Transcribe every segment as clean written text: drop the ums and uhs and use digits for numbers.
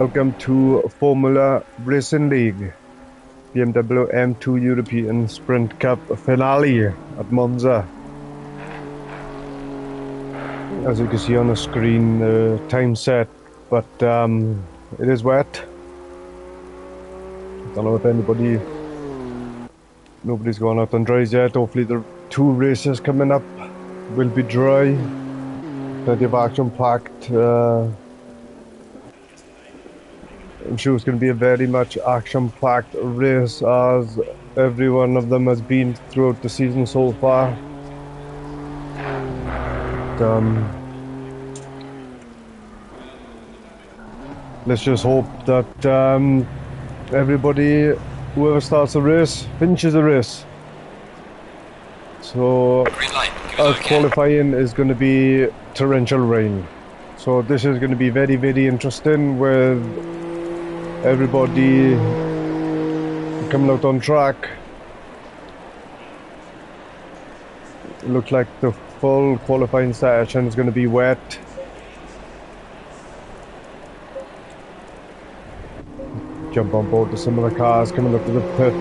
Welcome to Formula Racing League, BMW M2 European Sprint Cup finale at Monza. As you can see on the screen, time set, but it is wet. Don't know if nobody's gone out on dries yet. Hopefully the two races coming up will be dry. Plenty of action packed. I'm sure it's going to be a very much action-packed race, as every one of them has been throughout the season so far. Let's just hope that everybody, whoever starts the race, finishes the race. So our qualifying is going to be torrential rain. So this is going to be very, very interesting with everybody coming out on track. It looks like the full qualifying session is going to be wet. Jump on board to some of the cars coming up to the pit.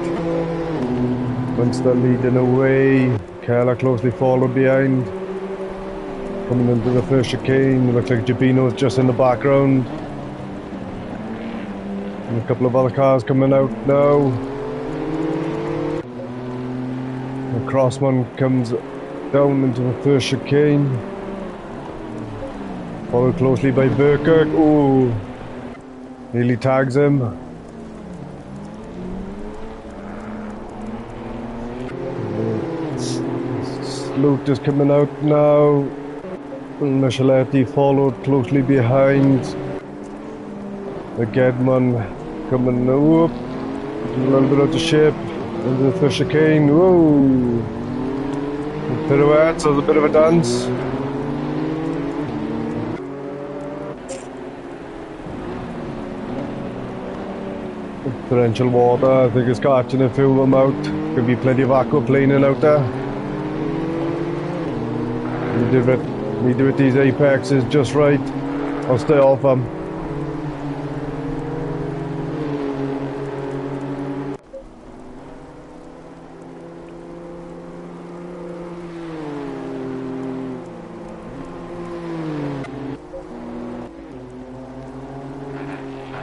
Monza leading away. Keller closely followed behind. Coming into the first chicane. Looks like Gibino's just in the background. And a couple of other cars coming out now. The Crossman comes down into the first chicane. Followed closely by Burkirk. Ooh, nearly tags him. Sloot is coming out now. Micheletti followed closely behind. The Gedman coming up, a little bit out of shape into the first chicane. Whoa! Pirouettes, there's a bit of a dance. Torrential water, I think it's catching a few of them out. Could be plenty of aquaplaning out there. We do it these apexes just right. I'll stay off them.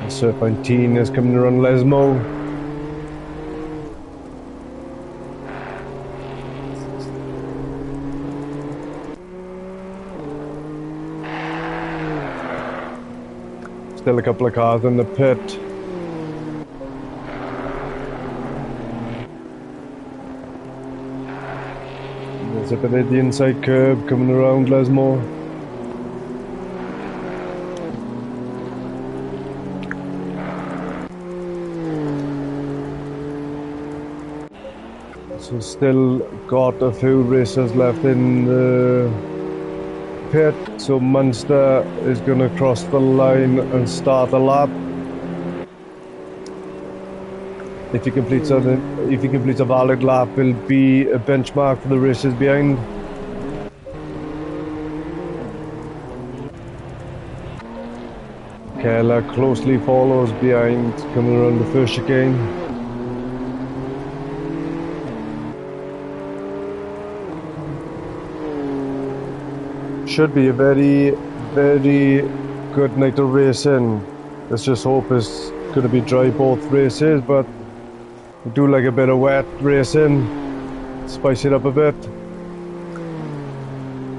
Serpentine is coming around Lesmo. Still a couple of cars in the pit. There's a bit of the inside curb coming around Lesmo. So still got a few races left in the pit. So Munster is going to cross the line and start a lap. If he completes a valid lap, will be a benchmark for the races behind. Keller closely follows behind, coming around the first chicane. Should be a very, very good night of racing. Let's just hope it's going to be dry both races, but I do like a bit of wet racing, spice it up a bit.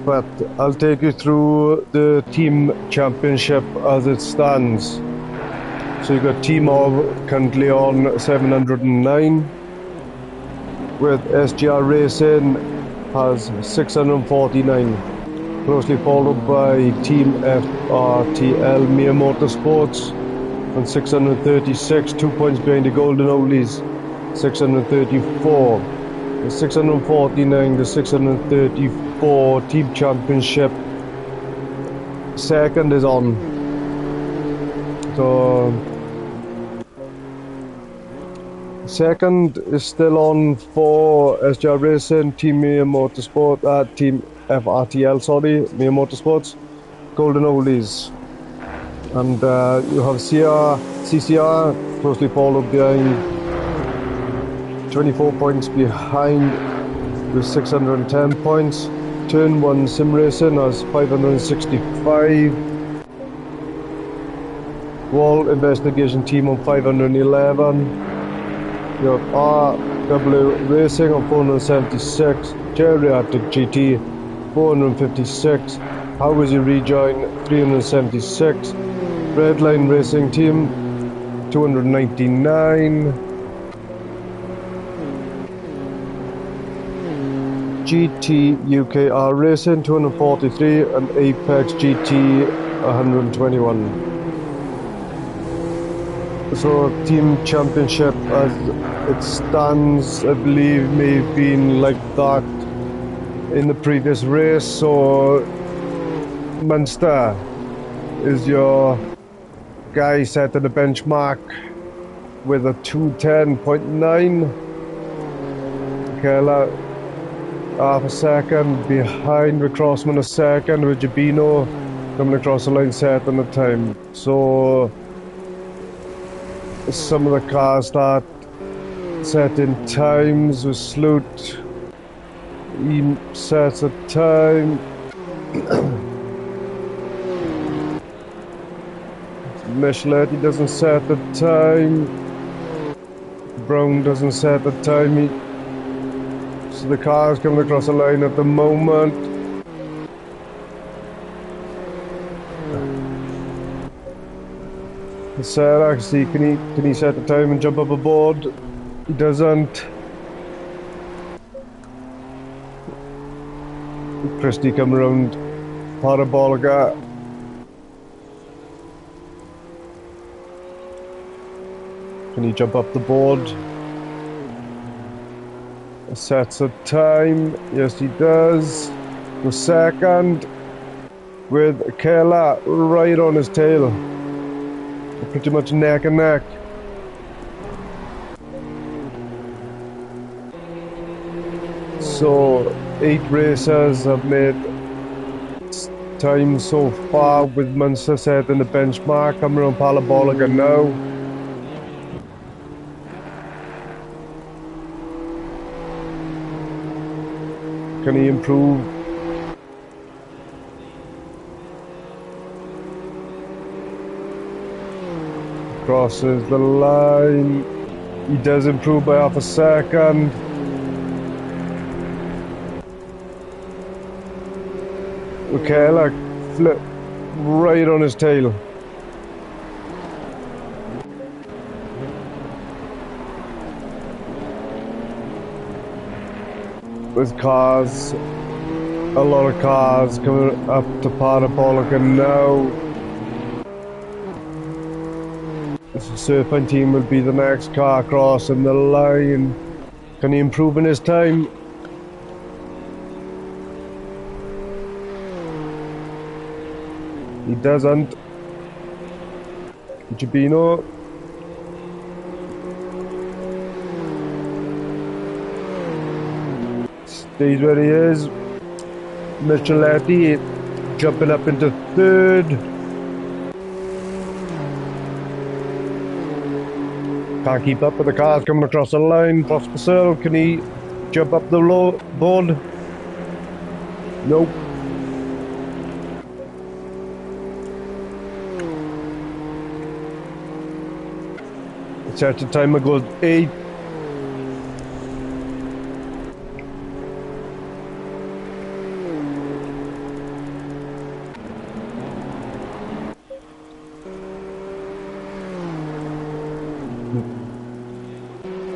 But I'll take you through the team championship as it stands. So you've got Team Of currently on 709, with SGR Racing has 649. Closely followed by Team FRL Mere Motorsports on 636, 2 points behind the Golden Oldies, 634. The 649, the 634 Team Championship. Second is on. So second is still on for SGR Racing, Team Mere Motorsport, Team FRTL, sorry, Mere Motorsports, Golden Oldies. And you have CCR closely followed behind, 24 points behind with 610 points. Turn 1 Sim Racing has 565. Wall Investigation Team on 511. You have RW Racing on 476. Geriatric GT 456. How was you rejoin 376. Redline Racing Team 299. GT UKR Racing 243 and Apex GT 121. So team championship as it stands, I believe, may have been like that in the previous race. So Munster is your guy setting the benchmark with a 210.9. Keller half a second behind with Crossman, a second with Jabino coming across the line setting the time. So some of the cars start setting times with Sloot. He sets a time. Michelet doesn't set the time. Brown doesn't set the time. So the cars coming across the line at the moment. Sarah, see, can he set the time and jump up aboard? He doesn't. Christie come around Parabolica. Can he jump up the board? Sets a time. Yes, he does. The second with Kela right on his tail. Pretty much neck and neck. So 8 racers have made time so far, with Munster setting the benchmark. Coming around Parabolica now. Can he improve? Crosses the line. He does improve by half a second. Okay, like flip right on his tail. With cars, a lot of cars coming up to Parabolica now. The Serpent team will be the next car crossing the line. Can he improve in his time? He doesn't. Jabino. Stays where he is. Micheletti jumping up into third. Can't keep up with the cars coming across the line. Prospecil, can he jump up the board? Nope. Set the timer goes 8.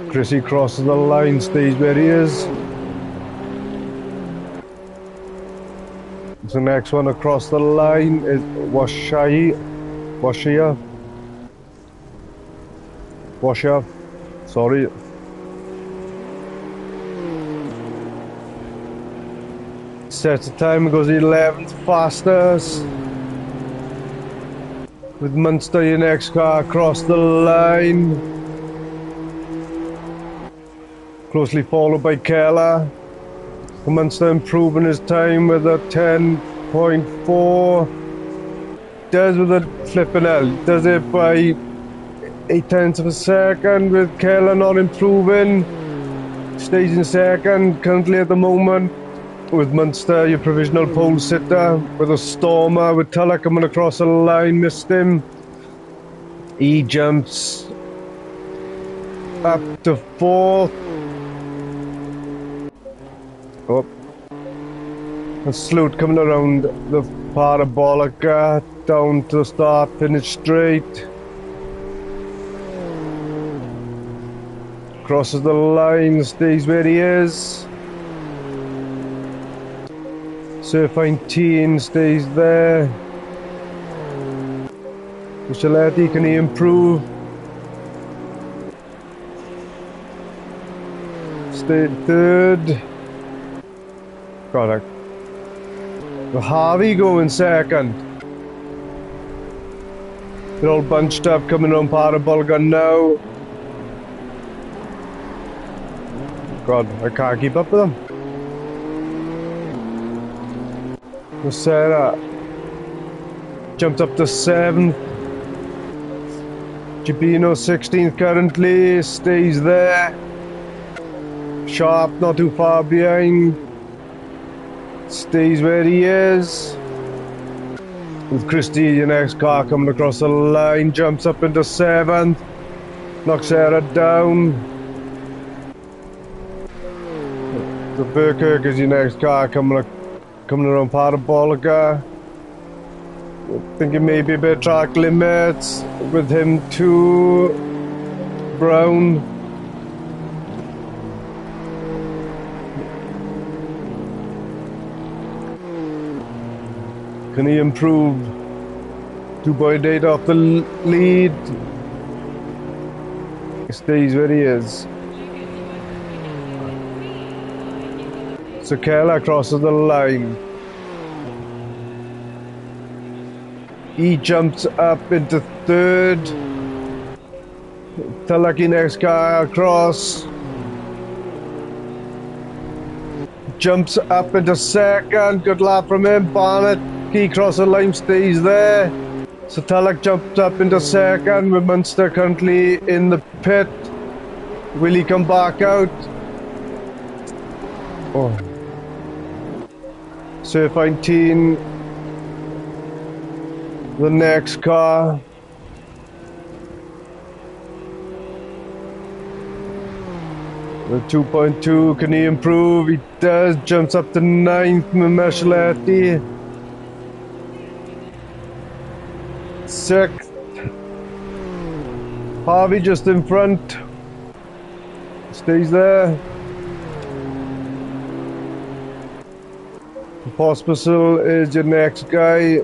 Chrissy crosses the line, stays where he is. The next one across the line is Washia, sorry. Sets the time, goes 11th fastest. With Munster, your next car across the line. Closely followed by Keller. Munster improving his time with a 10.4. does with the flipping hell. Does it by 8/10 of a second with Keller not improving. Stays in second currently at the moment. With Munster, your provisional pole sitter. With a Stormer, with Tuller coming across the line, missed him. He jumps up to fourth. Oh. And Sloot coming around the parabolica down to the start, finish straight. Crosses the line, stays where he is. Surfine Teen stays there. Micheletti, can he improve? Stayed third. Correct. Harvey going second. They're all bunched up coming on Parabolga now. God, I can't keep up with them. Sarah jumped up to 7th. Gibino 16th currently, stays there. Sharp not too far behind. Stays where he is. With Christie, your next car coming across the line, jumps up into 7th. Knocks Sarah down. The Burkirk is your next car coming around Parabolica. I think it may be a bit track limits with him too. Brown. Can he improve? 2.8 off the lead. He stays where he is. Sakela crosses the line. He jumps up into 3rd. Talaki next car across. Jumps up into 2nd. Good lap from him. Barnett, he crosses the line, stays there. So Talak jumps up into 2nd with Munster currently in the pit. Will he come back out? Oh. Surfine Teen, the next car. The 2.2, can he improve? He does, jumps up to 9th, Mimeshletti. 6th. Harvey just in front. Stays there. Pospisil is your next guy.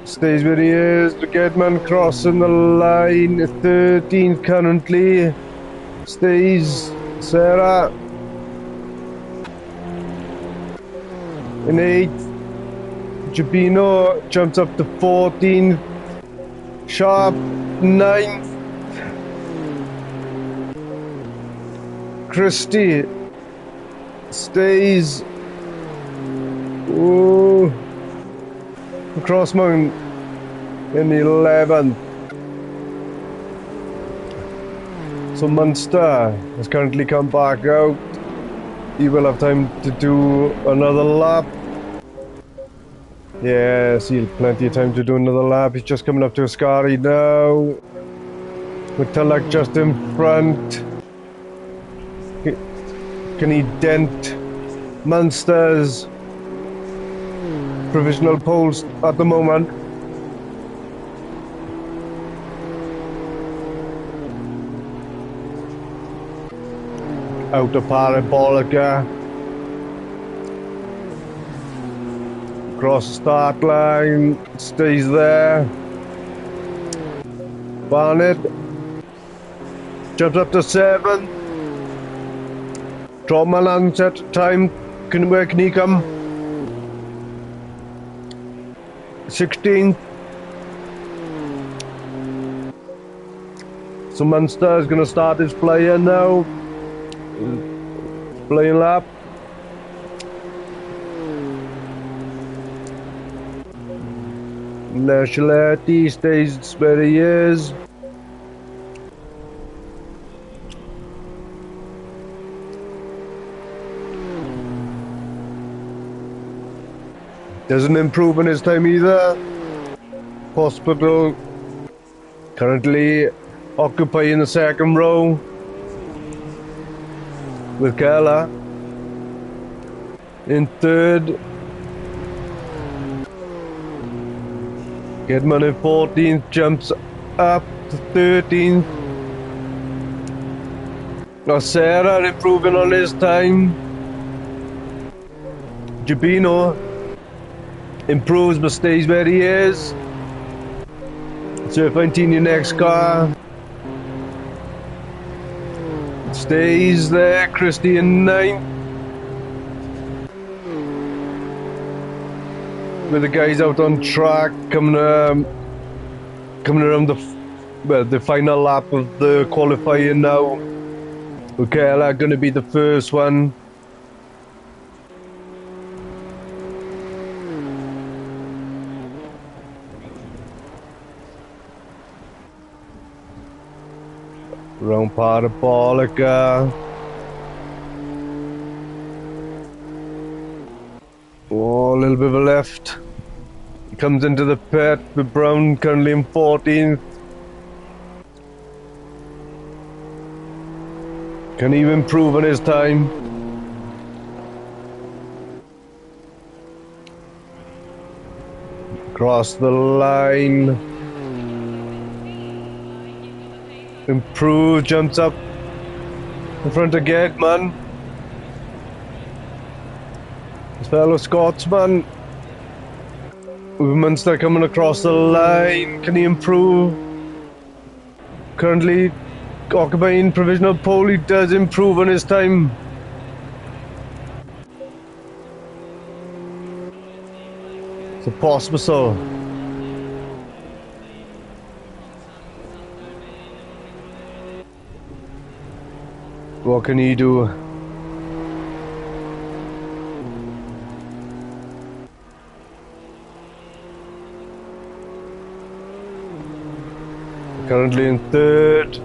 Stays where he is. The Gedman crossing the line. 13th currently. Stays Sarah. In 8th. Gibino jumps up to 14th. Sharp 9th. Christie stays. Ooh. Crossman in 11th. So Munster has currently come back out. He will have time to do another lap. Yes, he'll have plenty of time to do another lap. He's just coming up to Ascari now. With Tulloch just in front. Can he dent Munster's provisional poles at the moment? Out of Parabolica. Across the start line. Stays there. Barnett. Jumps up to 7. Trotman set time. Where can he come? 16th. So Munster is going to start his player now. Playing lap. Leclerc stays where he is. Doesn't improve in his time either. Hospital currently occupying the second row with Keller in third. Kidman in 14th, jumps up to 13th. Sarah improving on his time. Gibino improves but stays where he is. Serpentine, your next car. Stays there. Christie in 9th. With the guys out on track coming around the final lap of the qualifying now. Okay, going to be the first one. Round Parabolica. Oh, a little bit of a left. Comes into the pit with Brown currently in 14th. Can he improve on his time? Across the line. Improve, jumps up in front of Gateman. His fellow Scotsman. With Munster coming across the line. Can he improve? Currently occupying provisional pole. He does improve on his time. It's a possible. What can he do? Currently in third.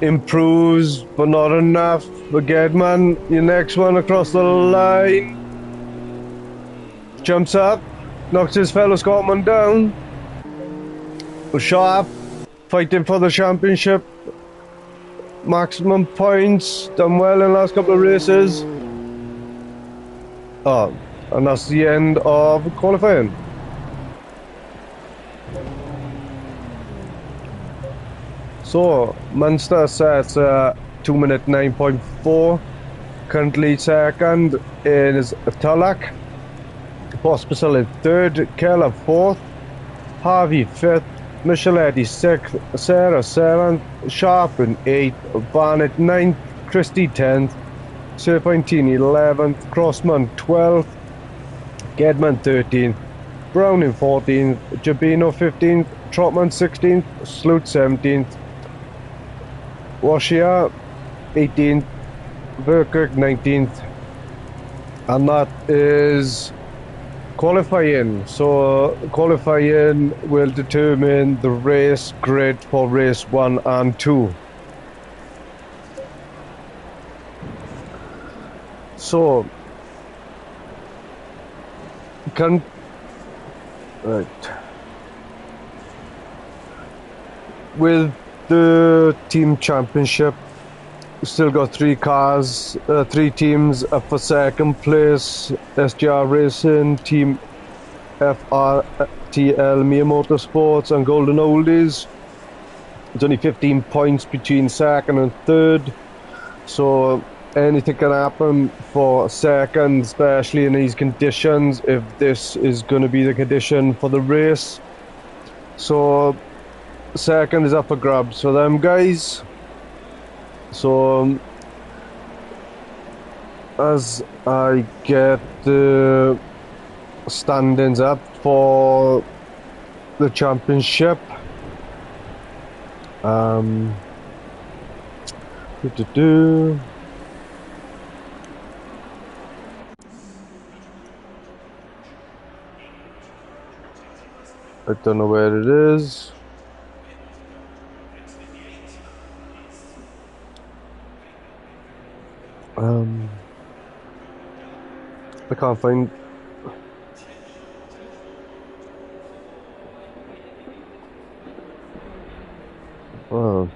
Improves, but not enough. But Gedman, your next one across the line. Jumps up, knocks his fellow Scotsman down. Sharp, fighting for the championship. Maximum points, done well in the last couple of races. Oh, and that's the end of qualifying. So, Munster sets 2 minute 9.4. Currently second is Tulloch. Pospisil in third. Keller fourth. Harvey fifth. Micheletti sixth. Sarah seventh. Sharp in eighth. Barnett ninth. Christie 10th. Serpentini 11th. Crossman 12th. Gedman 13th. Brown in 14th. Gibino 15th. Trotman 16th. Sloot 17th. Washia 18th, Verkirk 19th, and that is qualifying. So qualifying will determine the race grid for race 1 and 2. So with the team championship, still got 3 cars, 3 teams up for second place. SGR Racing, Team FRTL, Mia Motorsports and Golden Oldies. There's only 15 points between second and third, so anything can happen for second, especially in these conditions, if this is going to be the condition for the race. So second is up for grabs for them guys. So as I get the standings up for the championship, I don't know where it is. I can't find. Oh.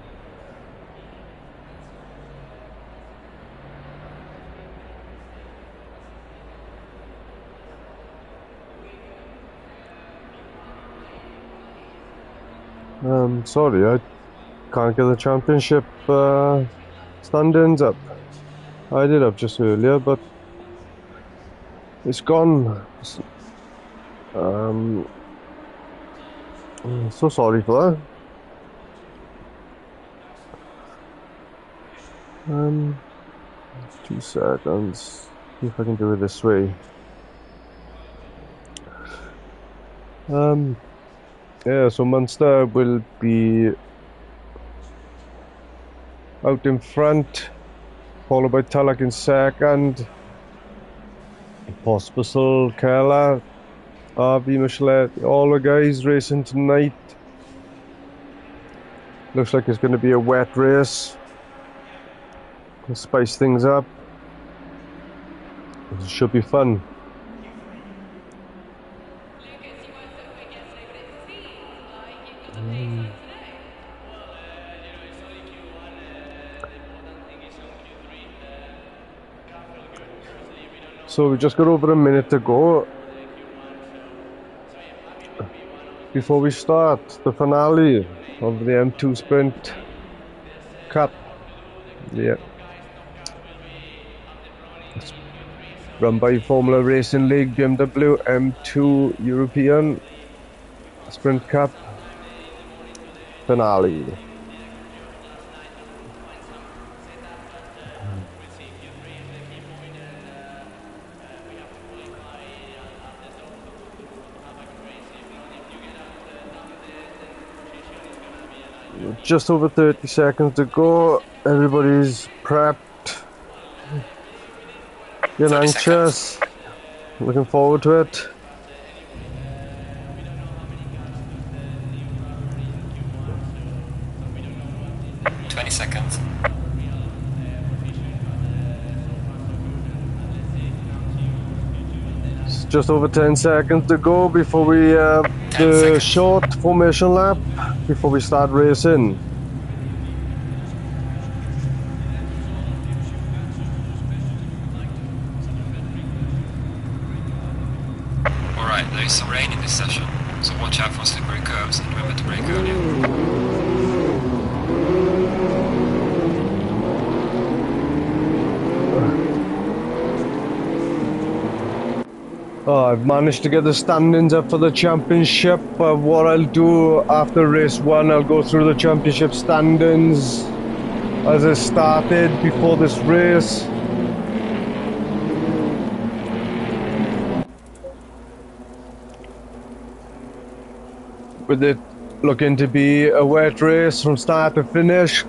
Sorry, I can't get the championship standings up. I did up just earlier, but it's gone. So sorry for that. 2 seconds. See if I can do it this way. Yeah, so Monza will be out in front, followed by Talak in second. Pospisil, Keller, RV Michelet, all the guys racing tonight. Looks like it's going to be a wet race. We'll spice things up. It should be fun. So we just got over a minute to go before we start the finale of the M2 Sprint Cup. Yeah. It's run by Formula Racing League BMW M2 European Sprint Cup finale. Just over 30 seconds to go. Everybody's prepped. Getting anxious. Looking forward to it. Seconds. It's just over 10 seconds to go before we the short formation lap before we start racing. Alright, there is some rain in this session, so watch out for slippery curves and remember to brake earlier. Oh, I've managed to get the standings up for the championship. What I'll do after race 1, I'll go through the championship standings as it started before this race. With it looking to be a wet race from start to finish.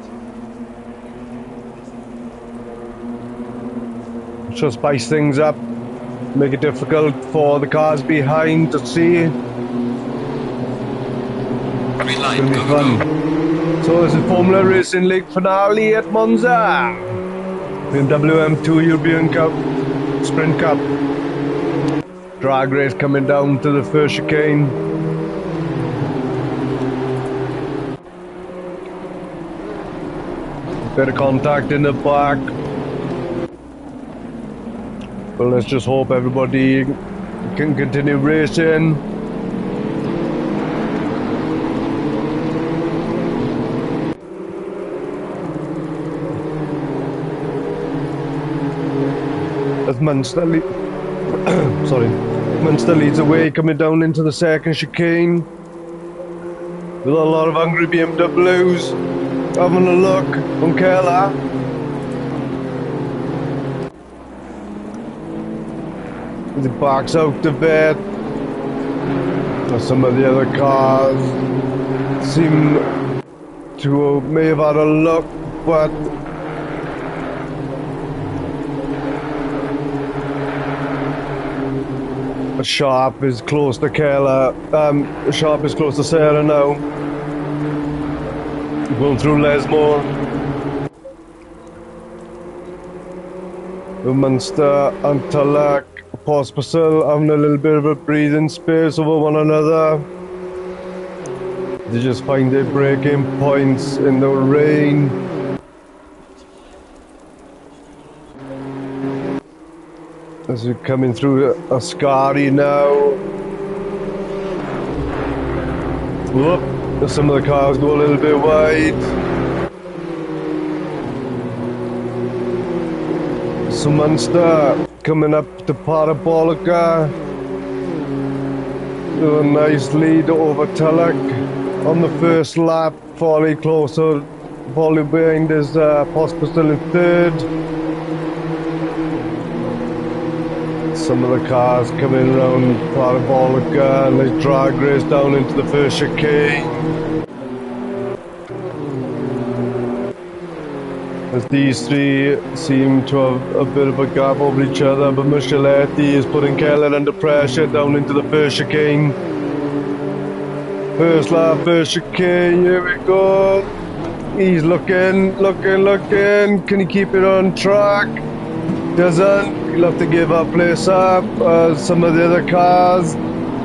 Should spice things up. Make it difficult for the cars behind to see. Green light, It's going to be fun. So this is Formula Racing League finale at Monza. BMW M2 European Cup Sprint Cup. Drag race coming down to the first chicane. Bit of contact in the back. But let's just hope everybody can continue racing. As Munster Munster leads away, coming down into the second chicane with a lot of hungry BMWs having a look on Keller. As it backs out of it, some of the other cars seem to may have had a look, but Sharp is close to Keller. Sharp is close to Sarah now. Going through Lesmore. Munster and Tulloch, Pospisil having a little bit of a breathing space over one another. They just find their breaking points in the rain. As we're coming through Ascari now. Whoop, some of the cars go a little bit wide. So Munster coming up to Parabolica. A nice lead over Tulloch on the first lap. Folly closer, Folly behind is Pospisil in third. Some of the cars coming around Parabolica and they drag race down into the first chicane. As these three seem to have a bit of a gap over each other, but Micheletti is putting Keller under pressure down into the first chicane. First lap, first chicane, here we go. He's looking. Can he keep it on track? Doesn't. He'll have to give that place up. Some of the other cars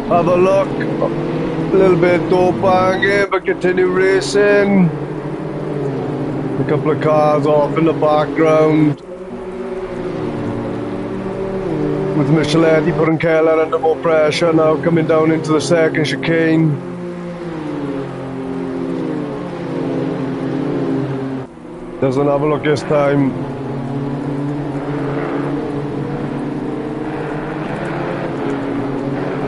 have a look. A little bit dope banging, but continue racing. A couple of cars off in the background. With Micheletti putting Keller under more pressure now, coming down into the second chicane. Doesn't have a look this time.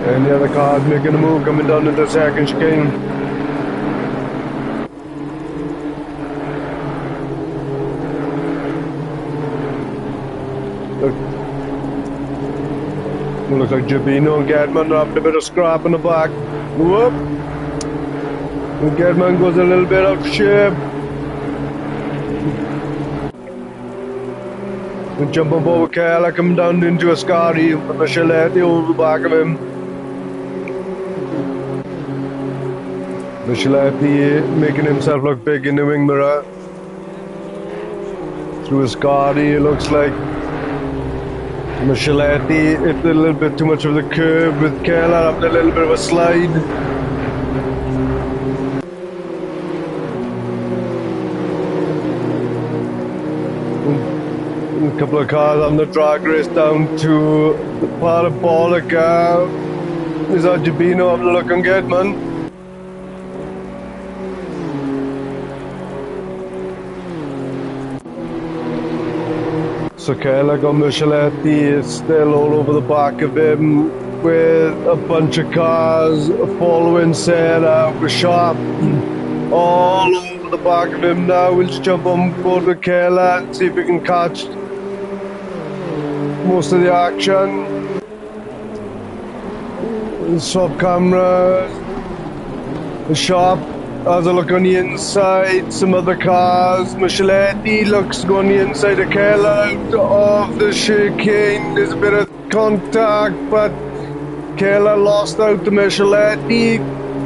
And the other cars making a move, coming down into the second chicane. Looks like Jabino and Gedman are having a bit of scrap in the back. Whoop! And Gedman goes a little bit out of shape. And jump on board with Keller, coming down into Ascari with Micheletti over the back of him. Micheletti making himself look big in the wing mirror. Through Ascari, it looks like Micheletti hit a little bit too much of the curve with Keller having a little bit of a slide. And a couple of cars on the drag race down to the Parabolica. Is that Jabino having a look on Gedman? So Keller got Micheletti is still all over the back of him with a bunch of cars following Sarah with Sharp all over the back of him now. We'll just jump on board with Keller and see if we can catch most of the action. Swap cameras. Sharp has a look on the inside, some other cars. Micheletti looks to go on the inside of Keller out of the chicane. There's a bit of contact, but Keller lost out to Micheletti.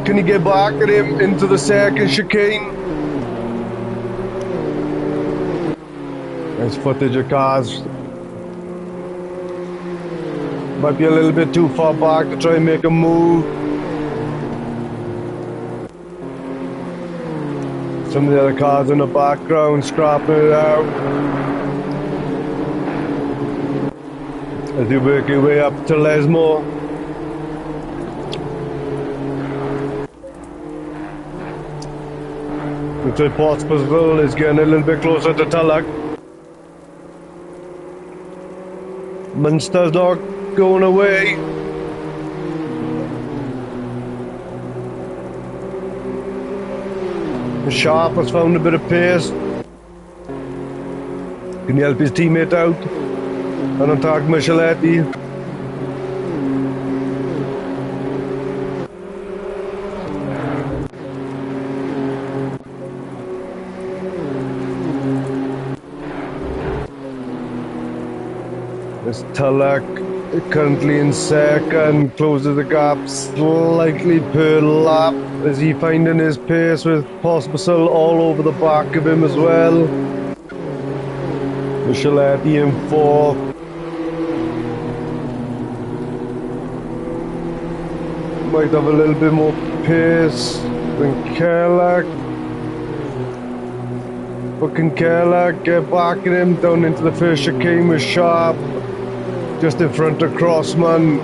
Can he get back at him into the second chicane? Nice footage of cars. Might be a little bit too far back to try and make a move. Some of the other cars in the background scrapping it out. As you work your way up to Lesmore. Looks like Pospisil is getting a little bit closer to Tulloch. Munster's not going away. Sharp has found a bit of pace. Can he help his teammate out and attack Micheletti? This Tulloch currently in second, closes the gap slightly per lap. Is he finding his pace with Pospisil all over the back of him as well? Micheletti in fourth. Might have a little bit more pace than Kerlach. But can Kerlach get back at him down into the first chicane with Sharp? Just in front of Crossman.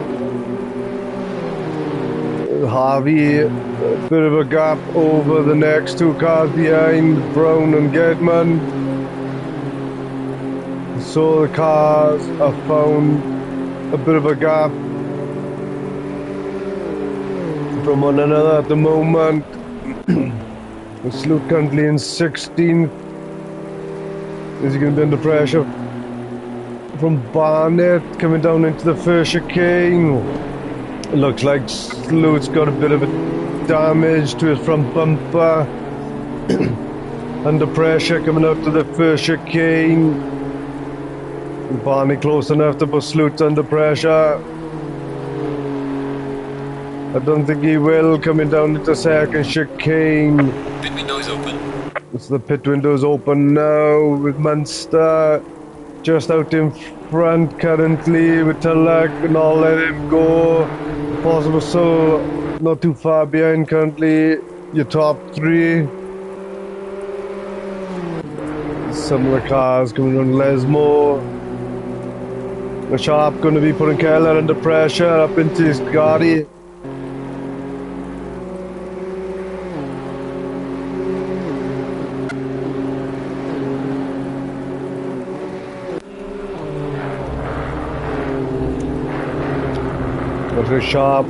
Harvey, a bit of a gap over the next two cars behind, Brown and Gedman. So the cars have found a bit of a gap from one another at the moment. Sloot currently in 16th. Is he going to be under pressure from Barnett coming down into the first chicane? It looks like Sloot's got a bit of a damage to his front bumper. Under pressure coming out to the first chicane. Barney close enough to put Sloot under pressure. I don't think he will, coming down into second chicane. Pit window is open. So the pit window's open now with Munster just out in front currently with Tulloch, not let him go. Possible, so not too far behind currently. Your top three. Some of the cars coming on Lesmo. The Sharp going to be putting Keller under pressure up into his Gatti. The Sharp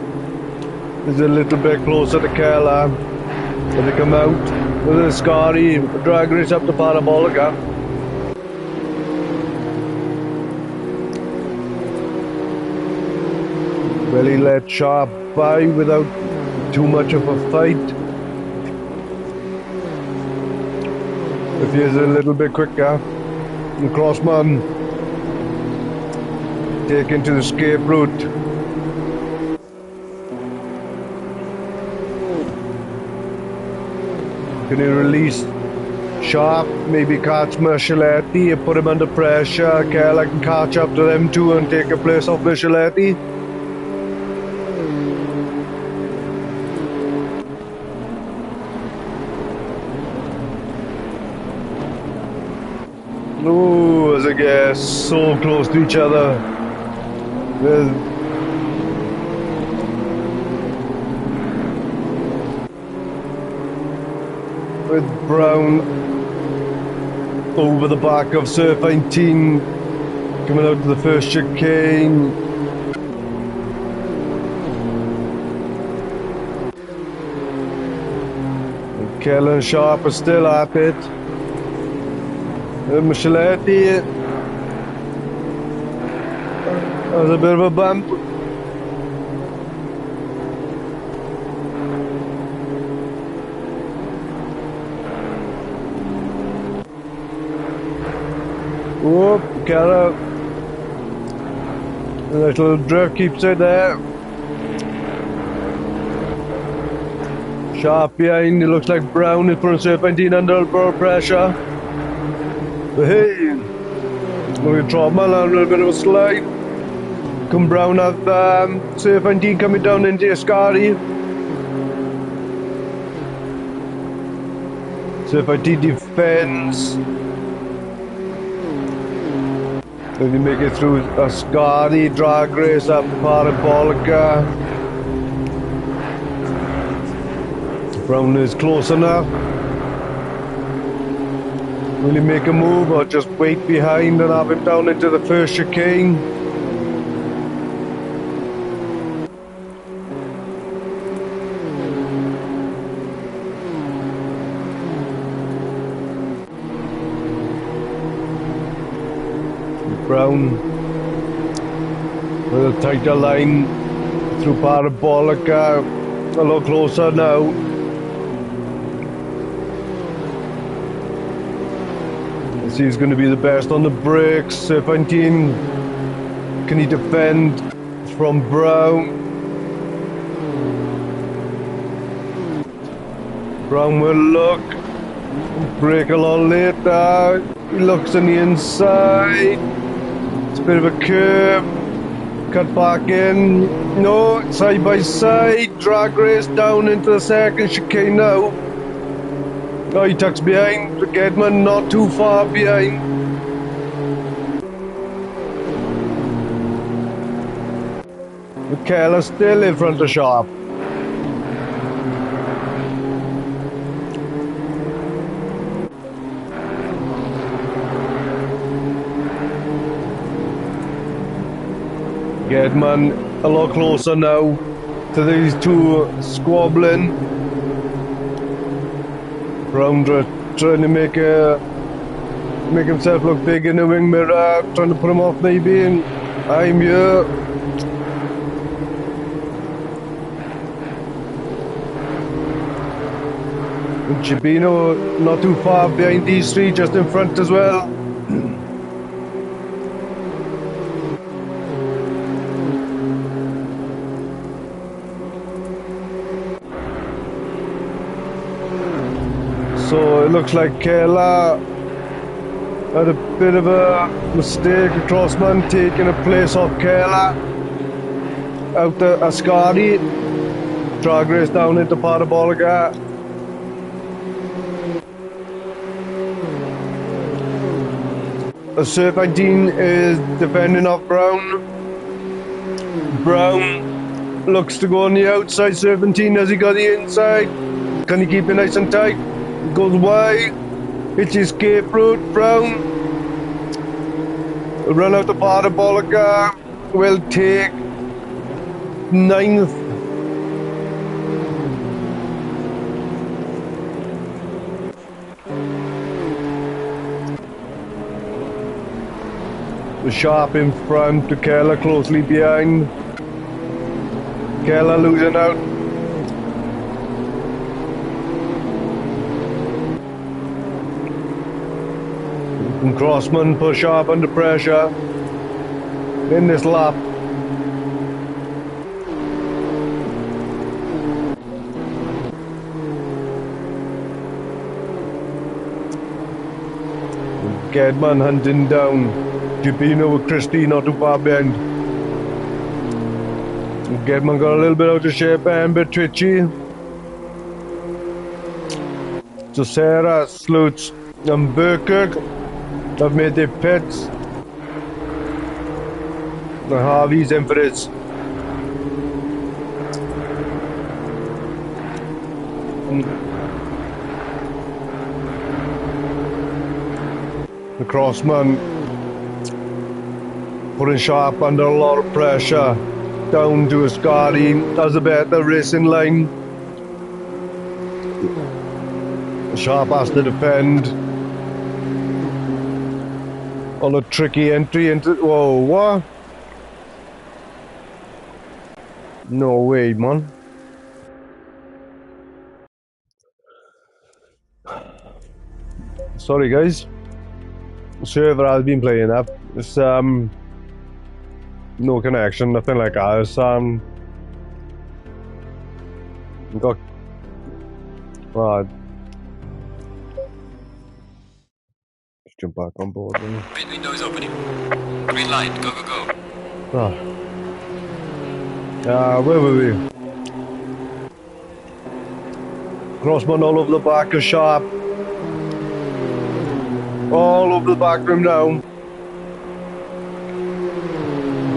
is a little bit closer to Keller. When they come out with a Scotty, drag race up to Parabolica. Well, he let Sharp by without too much of a fight. If he is a little bit quicker, the Crossman taken to the escape route. Can he release Sharp, maybe catch Micheletti and put him under pressure? Keller can catch up to them two and take a place off Micheletti. Oh, as I guess, so close to each other. With Brown over the back of Surf 19 coming out to the first chicane. And Keller and Sharp are still at it. And Micheletti has a bit of a bump. Whoop, Keller. A little drift keeps it there. Sharp behind, it looks like Brown is putting Serpentine under a little pressure. But hey, we drop my line, a little bit of a slide. Come Brown at Serpentine coming down into Ascari. Serpentine defends. If you make it through Ascari, drag race up Parabolica. Brown is close enough. Will he make a move or just wait behind and have him down into the first chicane? Brown with a tighter line through Parabolica, a lot closer now. Let's see who's going to be the best on the brakes. Serpentine, can he defend? from Brown. Brown will look, brake a lot later. He looks on the inside. It's a bit of a curve. Cut back in. No, side by side. Drag race down into the second chicane now. Oh, he tucks behind. Gedman not too far behind. Keller still in front of Sharp. Gedman a lot closer now to these two squabbling. Brown trying to make himself look big in the wing mirror, trying to put him off maybe, and I'm here. And Chibino not too far behind these three, just in front as well. So it looks like Kayla had a bit of a mistake. A crossman taking a place off Kayla. Out to Ascari. Drag race down into Parabolica. A Serpentine is defending off Brown. Brown looks to go on the outside. Serpentine, has he got the inside? Can he keep it nice and tight? Goes wide, hits his escape route. Brown run out the Parabolica, will take 9th. The Sharp in front to Keller closely behind. Keller losing out. And Crossman push Sharp under pressure in this lap. Gedman hunting down Gibino with Christie not too far behind. Gedman got a little bit out of shape and a bit twitchy. So Sarah, Sloots and Burkirk have made their pits. The Harvey's in for this. The Crossman putting Sharp under a lot of pressure. Down to Ascari, has a better racing line. Sharp has to defend on a tricky entry into. Whoa, what? No way, man. Sorry, guys. The server has been playing up. It's no connection, nothing like that. It's got let's jump back on board then. Pit window is opening. Green light, go, go, go. Where were we? Crossman all over the back of Sharp. All over the back rim now.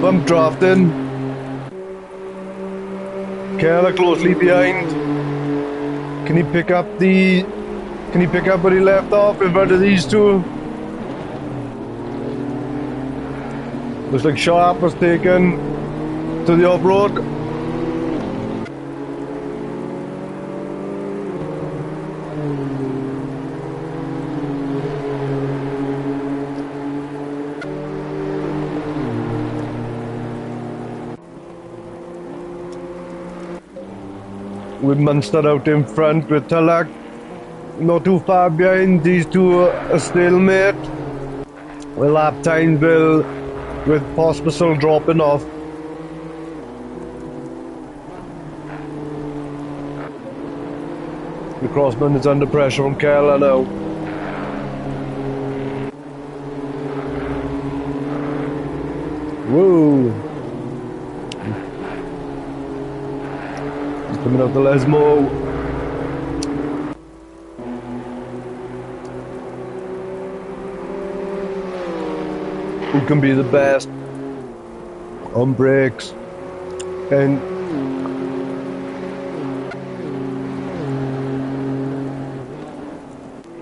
Bump drafting. Keller closely behind. Can he pick up where he left off in front of these two? Looks like Sharp was taken to the off-road. With Munster out in front with Tulloch not too far behind. These two are stalemate. Well, lap times will with Pospisil dropping off. The Crossman is under pressure from Keller now. Whoa! He's coming out the Lesmo. Who can be the best on brakes? And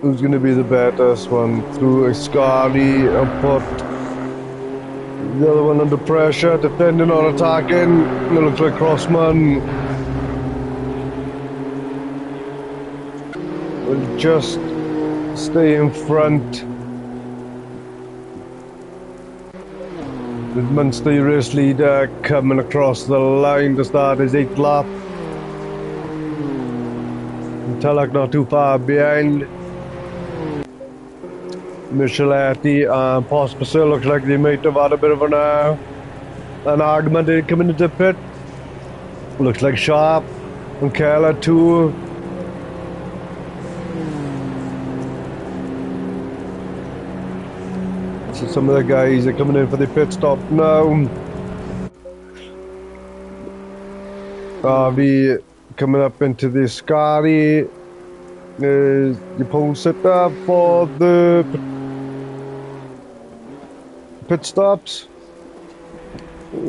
who's going to be the baddest one? Through a Scotty and put the other one under pressure, defending or attacking. It looks like Crossman will just stay in front. With Munster race leader coming across the line to start his 8th lap. Tulloch not too far behind. Micheletti and Pospisil looks like they might have had a bit of an argument coming into the pit. Looks like Sharp and Keller too. So some of the guys are coming in for the pit stop now. Harvey coming up into the Scotty. The pole sitter for the pit stops.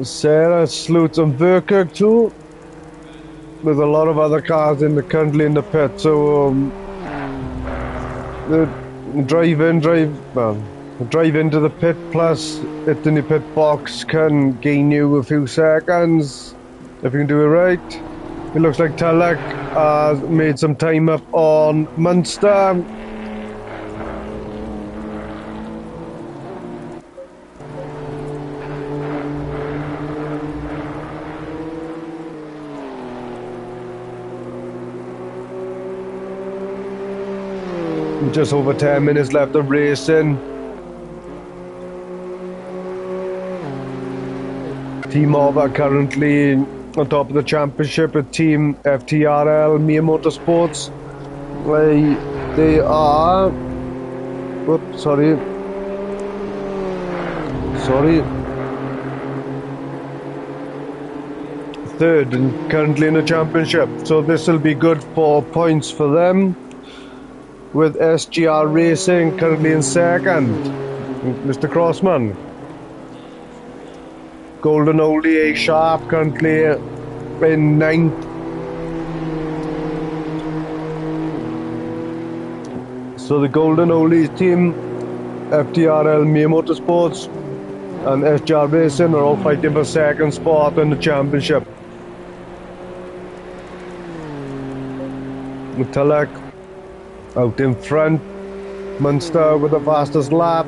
Sarah, Sloots and Verkerk too. There's a lot of other cars currently in the pit, so the drive into the pit plus hitting the pit box can gain you a few seconds if you can do it right. It looks like Tulloch has made some time up on Munster. Just over 10 minutes left of racing. Team Orva currently on top of the championship with Team FRL Mia Motorsports. They are. Oops, sorry. Third and currently in the championship. So this will be good for points for them. With SGR Racing currently in second. Mr. Crossman. Golden Oldie A Sharp currently in 9th. So the Golden Oldies team, FTRL Mia Motorsports and SGR Racing are all fighting for second spot in the championship. Tulloch out in front. Munster with the fastest lap.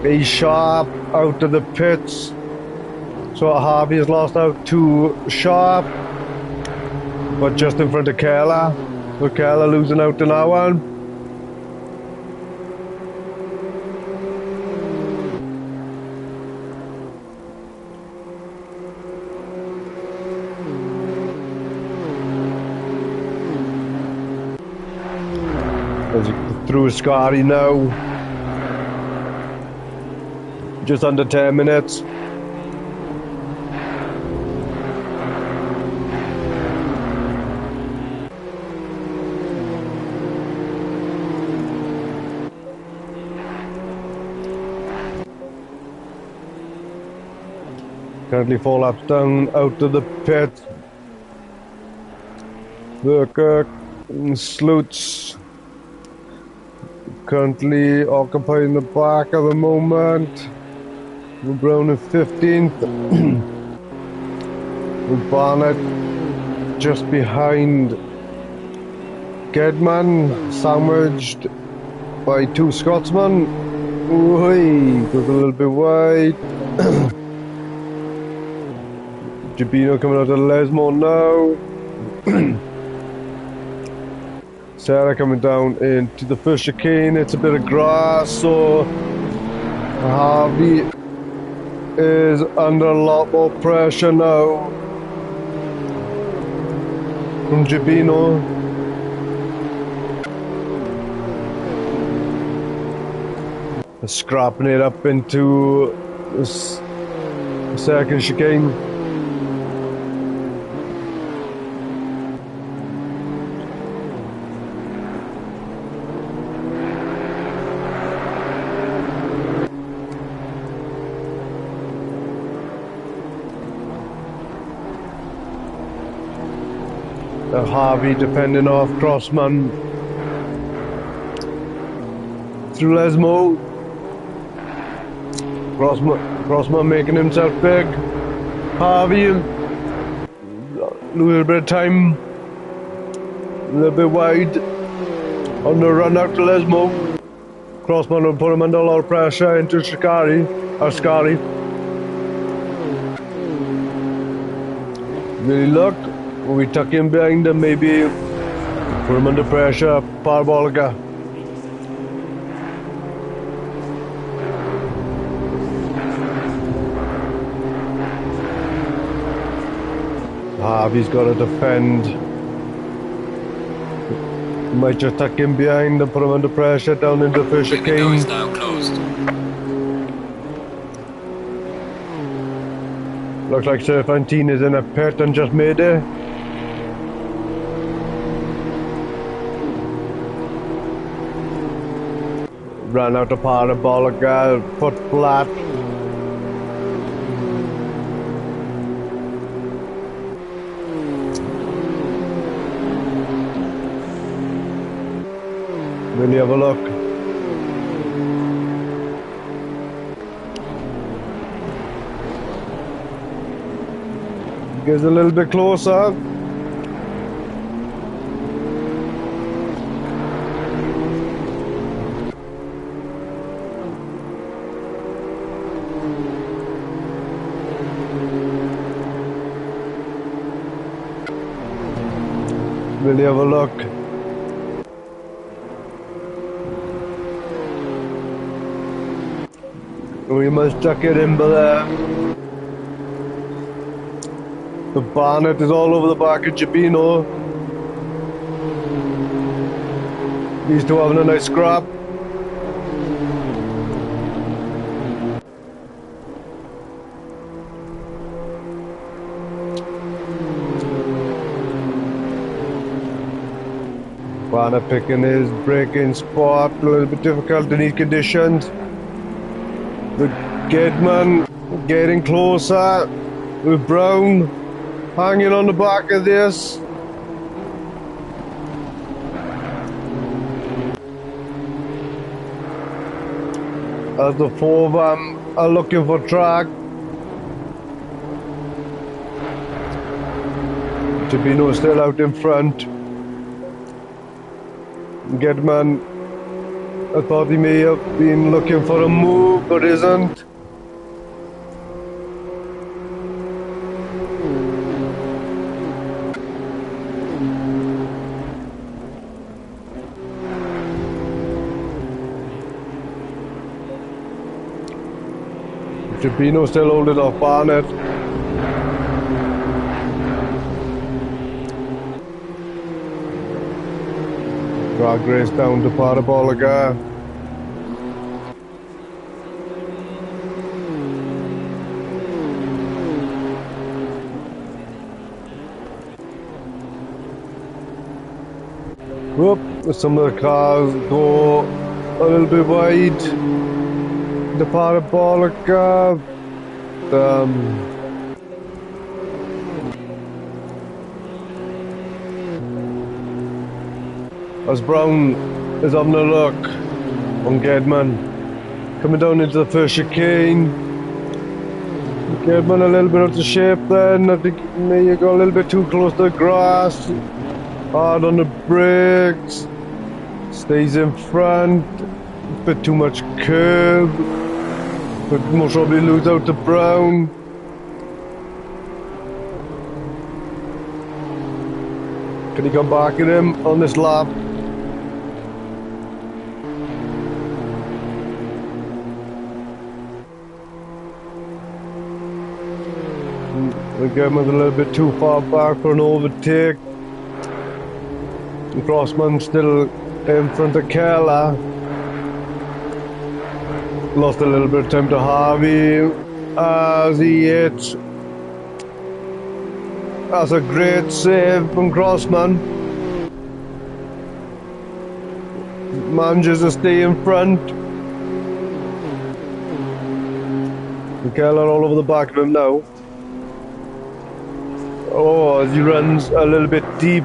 A Sharp out of the pits. So Harvey has lost out to Sharp. But just in front of Keller. So Keller losing out to that one. As he through Scotty now. Just under 10 minutes. Currently 4 laps down out of the pit. Verkerk and Sloots currently occupying the back at the moment. Brown in 15th. With Barnett just behind Gedman, sandwiched by 2 Scotsmen. Ooh, goes a little bit wide. Gibino coming out of Lesmo now. Sarah coming down into the first chicane. It's a bit of grass, so Harvey is under a lot more pressure now. from Gibino. Scrapping it up into this second chicane. Harvey defending off Crossman through Lesmo. Crossman making himself big. Harvey losing a bit of time, a little bit wide on the run out to Lesmo. Crossman will put him under a lot of pressure into Scary. Really look. We tuck him behind him, maybe put him under pressure, parabolica. Harvey's got to defend. Might just tuck him behind and put him under pressure down into the first chicane. The window is now closed. Looks like Serpentine is in a pit and just made it. Ran out of parabolica, foot flat. Really have a look. Gets a little bit closer. Really have a look. We must tuck it in there. The bonnet is all over the back of Gibino. These two having a nice scrap. Bonnet picking his braking spot, a little bit difficult in these conditions. The Gedman getting closer with Brown hanging on the back of this. As the four of them are looking for track. Gibino still out in front. Gedman, I thought he may have been looking for a move, but isn't. Gibino still holding off Barnett. Drag race down to Parabolica. Whoop, some of the cars go a little bit wide. The Parabolica. As Brown is having a look on Gedman, coming down into the first chicane. Gedman a little bit out of shape then. I think maybe you got a little bit too close to the grass. Hard on the brakes. Stays in front. A bit too much curb. But most probably lose out to Brown. Can he come back at him on this lap? Again, was a little bit too far back for an overtake. Crossman still in front of Keller. Lost a little bit of time to Harvey as he hits. That's a great save from Crossman. Manages to stay in front. Keller all over the back of him now. Oh, as he runs a little bit deep.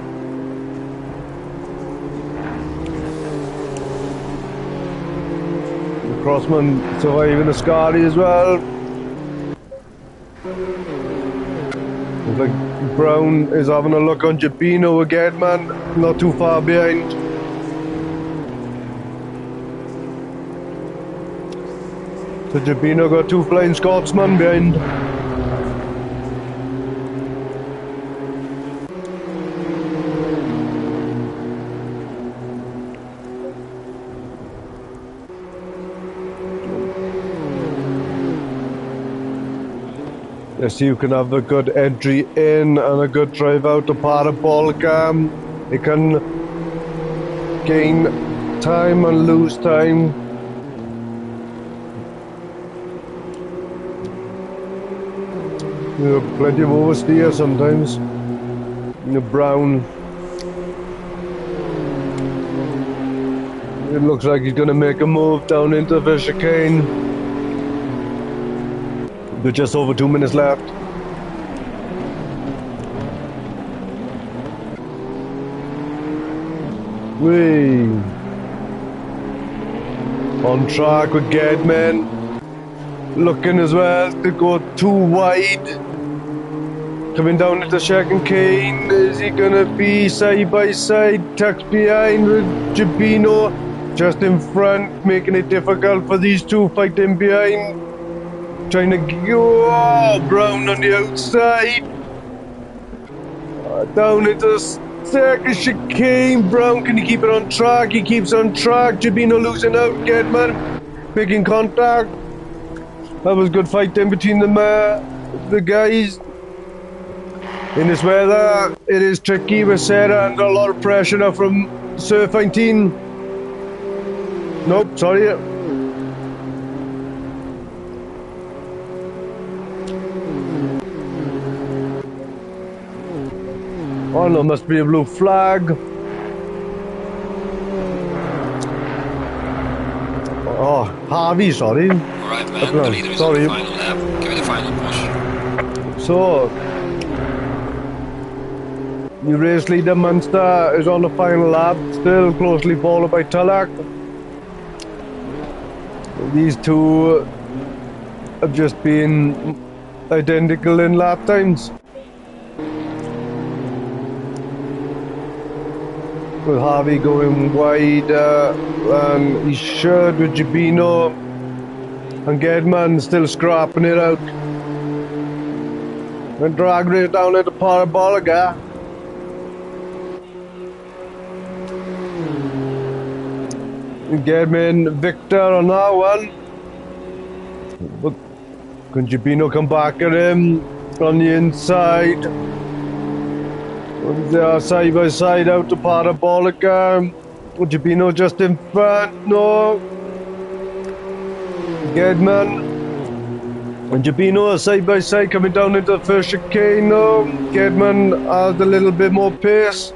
Crossman surviving the Scotty as well. Looks like Brown is having a look on Gibino again, man. Not too far behind. So Gibino got two flying Scotsmen behind. Yes, you can have a good entry in and a good drive out to Parabolica. You can gain time and lose time. You have plenty of oversteer sometimes. Brown. It looks like he's going to make a move down into the chicane. With just over 2 minutes left. Whee! On track with Gedman. Looking as well to go too wide. Coming down into second cane. Is he gonna be side by side? Tucks behind with Gibino. Just in front, making it difficult for these two fighting behind. Trying to go Brown on the outside. Down into the second chicane. Brown, can he keep it on track? He keeps on track. Gibino losing out. Gedman making contact. That was good fighting between the guys. In this weather, it is tricky. We're set under a lot of pressure now from Surf 19. Nope, sorry. Oh no, must be a blue flag. Oh, Harvey, sorry. Alright, man, the leader is on the final lap. Give it a final push. So, the race leader Munster is on the final lap, still closely followed by Tulloch. These two have just been identical in lap times. With Harvey going wide, and he should with Gibino, and Gedman still scrapping it out. And drag race down into Parabolica. Gedman Victor on that one. But can Gibino come back at him on the inside? They are side by side out to Parabolica. Gibino just in front. No. Gedman and Gibino are side by side coming down into the first chicane. No. Gedman has a little bit more pace.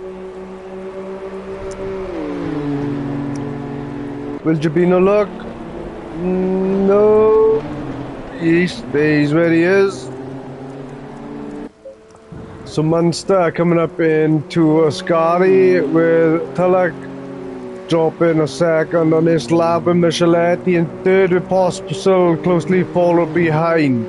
Will Gibino look? No. He stays where he is. So Munster coming up into Ascari with Tulloch dropping a second on this lap, and Micheletti in third with Pospisil closely followed behind.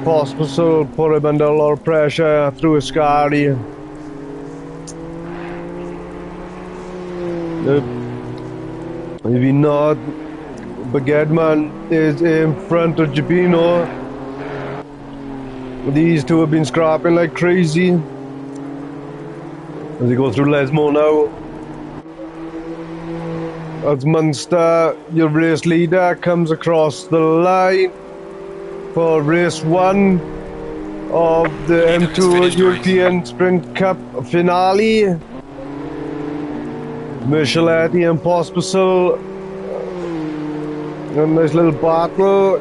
Pospisil put him under a lot of pressure through Ascari. Maybe not. But Gedman is in front of Gibino. These two have been scrapping like crazy. As they go through Lesmo now. As Munster, your race leader, comes across the line for race one. of the Neither has M2 finished the race. European Sprint Cup finale. Micheletti and Pospisil. A nice little battle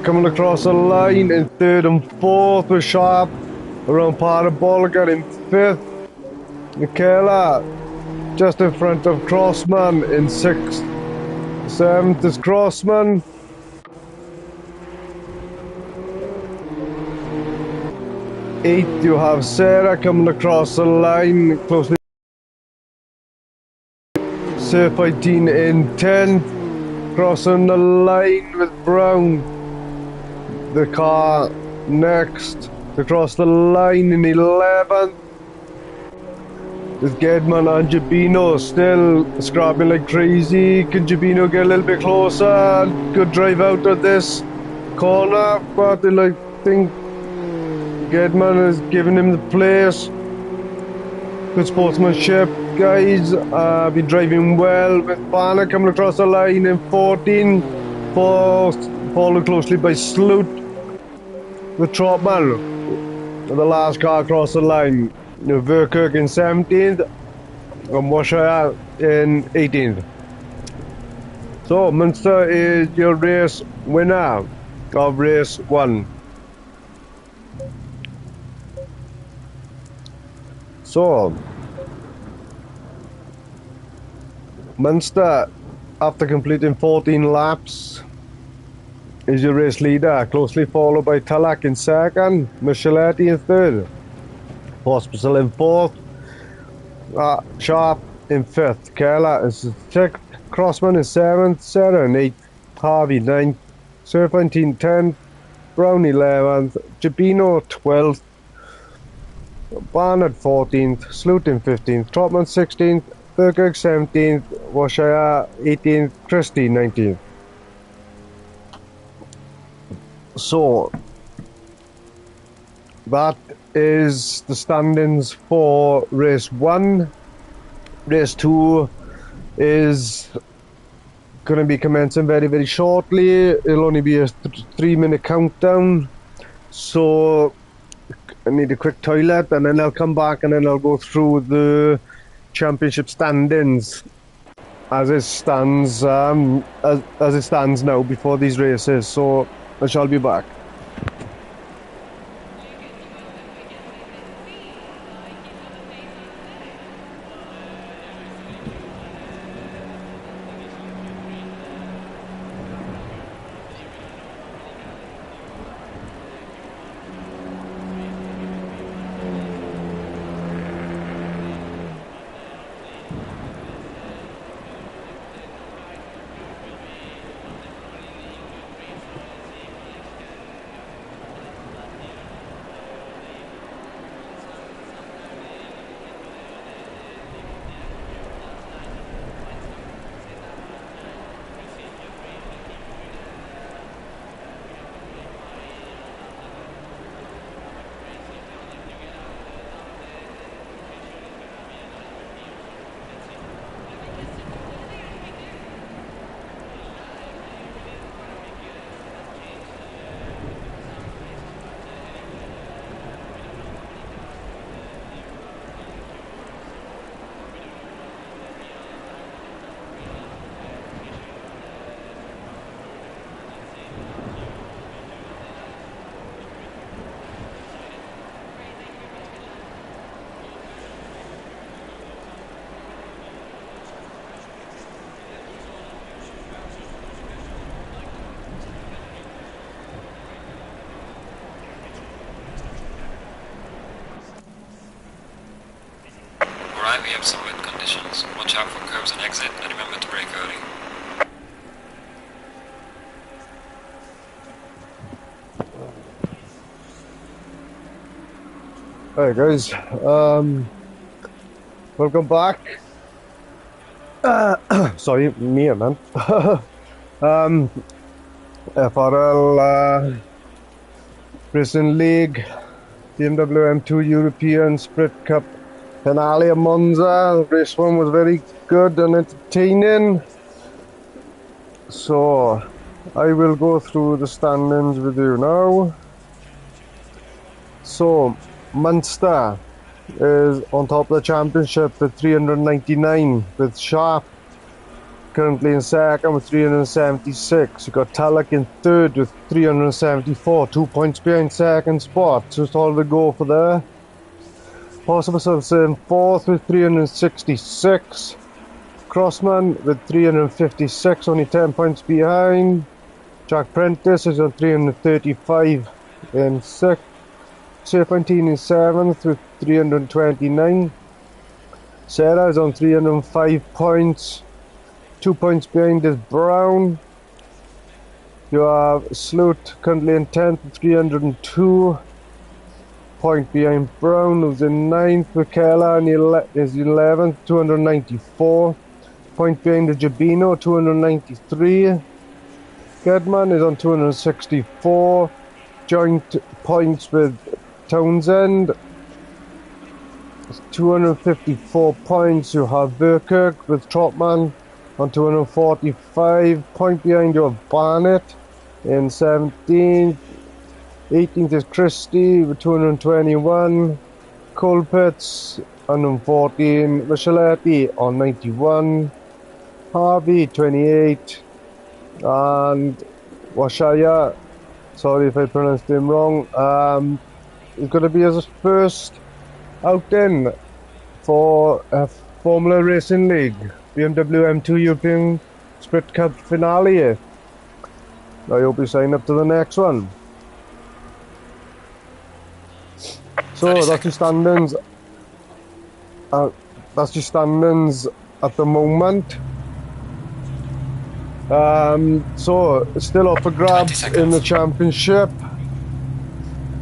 coming across the line in third and fourth with Sharp around Parabolica in fifth. Michaela just in front of Crossman in sixth. Seventh is Crossman. Eighth you have Sarah coming across the line closely. Surf 18 in 10th. Crossing the line with Brown. The car next to cross the line in 11th. With Gedman and Jabino still scrapping like crazy. Can Jabino get a little bit closer? Good drive out of this corner, but I think Gedman is giving him the place. Good sportsmanship, guys. Been driving well with Banner coming across the line in 14th. Followed closely by Sloot with Trotman. The last car across the line. Verkirk in 17th and Washaya in 18th. So Munster is your race winner of race 1. So Munster, after completing 14 laps, is your race leader, closely followed by Tulloch in second, Micheletti in third, Pospisil in fourth, Sharp in fifth, Keller in sixth, Crossman in seventh, Sarah in eighth, Harvey ninth, Serpentine 10th, Brown 11th, Jabino 12th, Barnard 14th, Sloot in 15th, Trotman 16th, Bergerg 17th, Washaya 18th, Christie 19th. So that is the standings for race 1. Race 2 is going to be commencing very, very shortly. It'll only be a 3-minute countdown. So I need a quick toilet and then I'll come back and then I'll go through the championship standings as it stands as it stands now before these races. So I shall be back. Alright, we have some wind conditions. Watch out for curves and exit, and remember to brake early. Hey guys, welcome back. Sorry, me man. FRL Racing League, BMW M2 European Sprint Cup finale of Monza. Race 1 was very good and entertaining. So I will go through the standings with you now. So, Munster is on top of the championship with 399, with Sharp currently in second with 376. You've got Tulloch in third with 374, 2 points behind second spot. Just all to go for there. Possible in fourth with 366. Crossman with 356, only 10 points behind. Jack Prentice is on 335 in sixth. Serpentine in seventh with 329. Sarah is on 305 points. 2 points behind is Brown. You have Sloot currently in 10th with 302. Point behind Brown, who's in 9th. Michaela is 11th, 294. Point behind the Jabino, 293. Gedman is on 264. Joint points with Townsend. 254 points. You have Verkirk with Trotman on 245. Point behind you have Barnett in 17th. 18th is Christie with 221. Colpitts on 14. Micheletti on 91. Harvey 28. And Washaya, sorry if I pronounced him wrong, is going to be his first outing for a Formula Racing League BMW M2 European Sprint Cup finale. I hope you sign up to the next one. So that's your standings. That's your standings at the moment. So it's still up for grabs in the championship.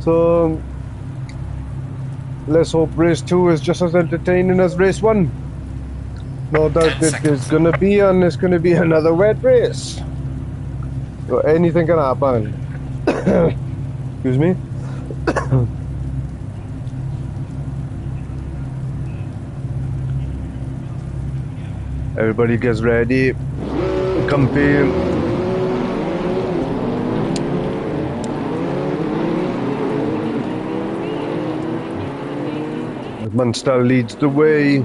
So let's hope race 2 is just as entertaining as race 1. No doubt that there's gonna be another wet race. So anything can happen. Excuse me. Everybody gets ready, comfy. Munster leads the way.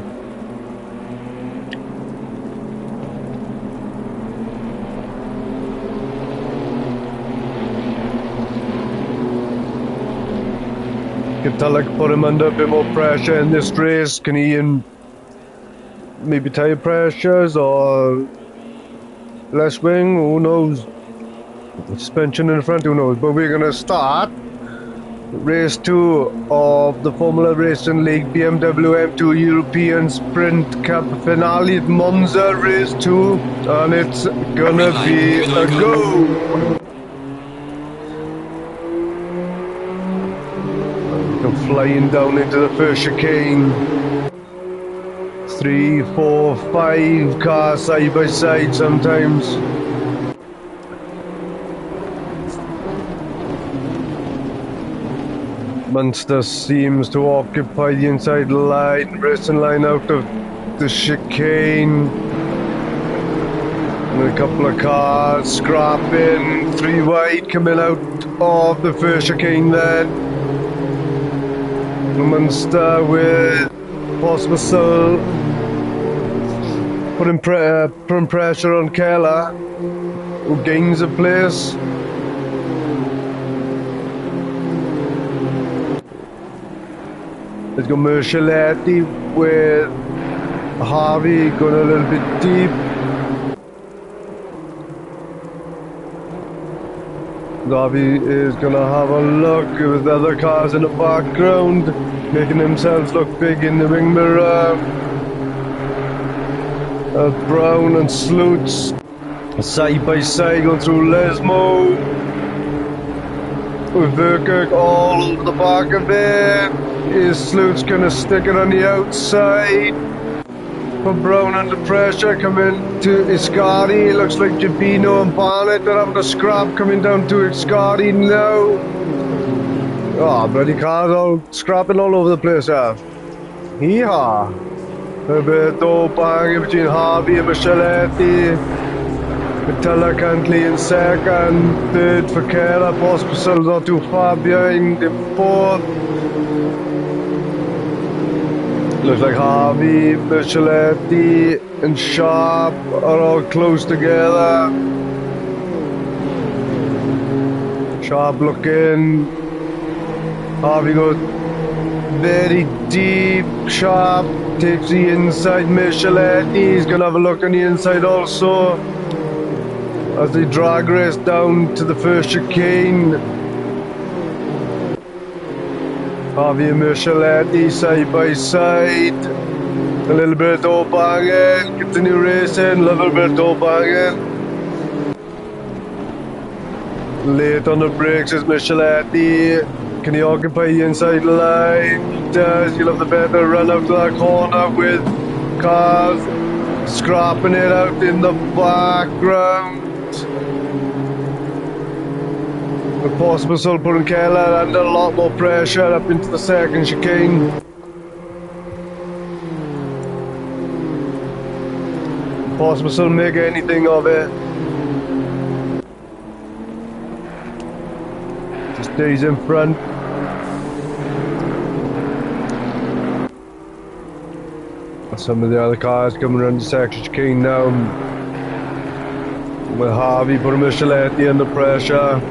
Can Tulloch put him under a bit more pressure in this race? Can he maybe tire pressures or less wing? Who knows? Suspension in the front, who knows? But we're going to start race 2 of the Formula Racing League BMW M2 European Sprint Cup finale at Monza, race 2, and it's gonna be a go! Go flying down into the first chicane. 3, 4, 5 cars side by side sometimes. Munster seems to occupy the inside line, racing line out of the chicane. And a couple of cars scrapping, 3 wide coming out of the first chicane then. Munster with possible putting pressure on Keller, who gains a place. Let's go Micheletti with Harvey going a little bit deep. Harvey is going to have a look with the other cars in the background, making themselves look big in the wing mirror. Brown and Sloots side by side going through Lesmo. With Verkirk all over the back of it. Is Sloot's gonna stick it on the outside? Put Brown under pressure, coming to Iscardi. It looks like Jabino and Barnett are having a scrap coming down to Iscardi now. Oh, bloody cars all scrapping all over the place, yeah. Hee-haw. A bit of banging between Harvey and Micheletti. Matella Cantley in second, third for Kera, Pospisil not too far behind in fourth. Looks like Harvey, Micheletti and Sharp are all close together. Sharp looking, Harvey goes very deep, Sharp takes the inside, Micheletti, he's gonna have a look on the inside also. As they drag race down to the first chicane. Harvey and Micheletti side by side. A little bit of toe banging, continue racing, a little bit of toe banging. Late on the brakes is Micheletti. Can he occupy the inside line? He does. He'll have the better run out to that corner with cars scrapping it out in the background. With Pospisil putting Keller under a lot more pressure up into the second chicane. Pospisil make anything of it. Just stays in front. Some of the other cars coming around the second chicane now. With Harvey putting Micheletti under pressure.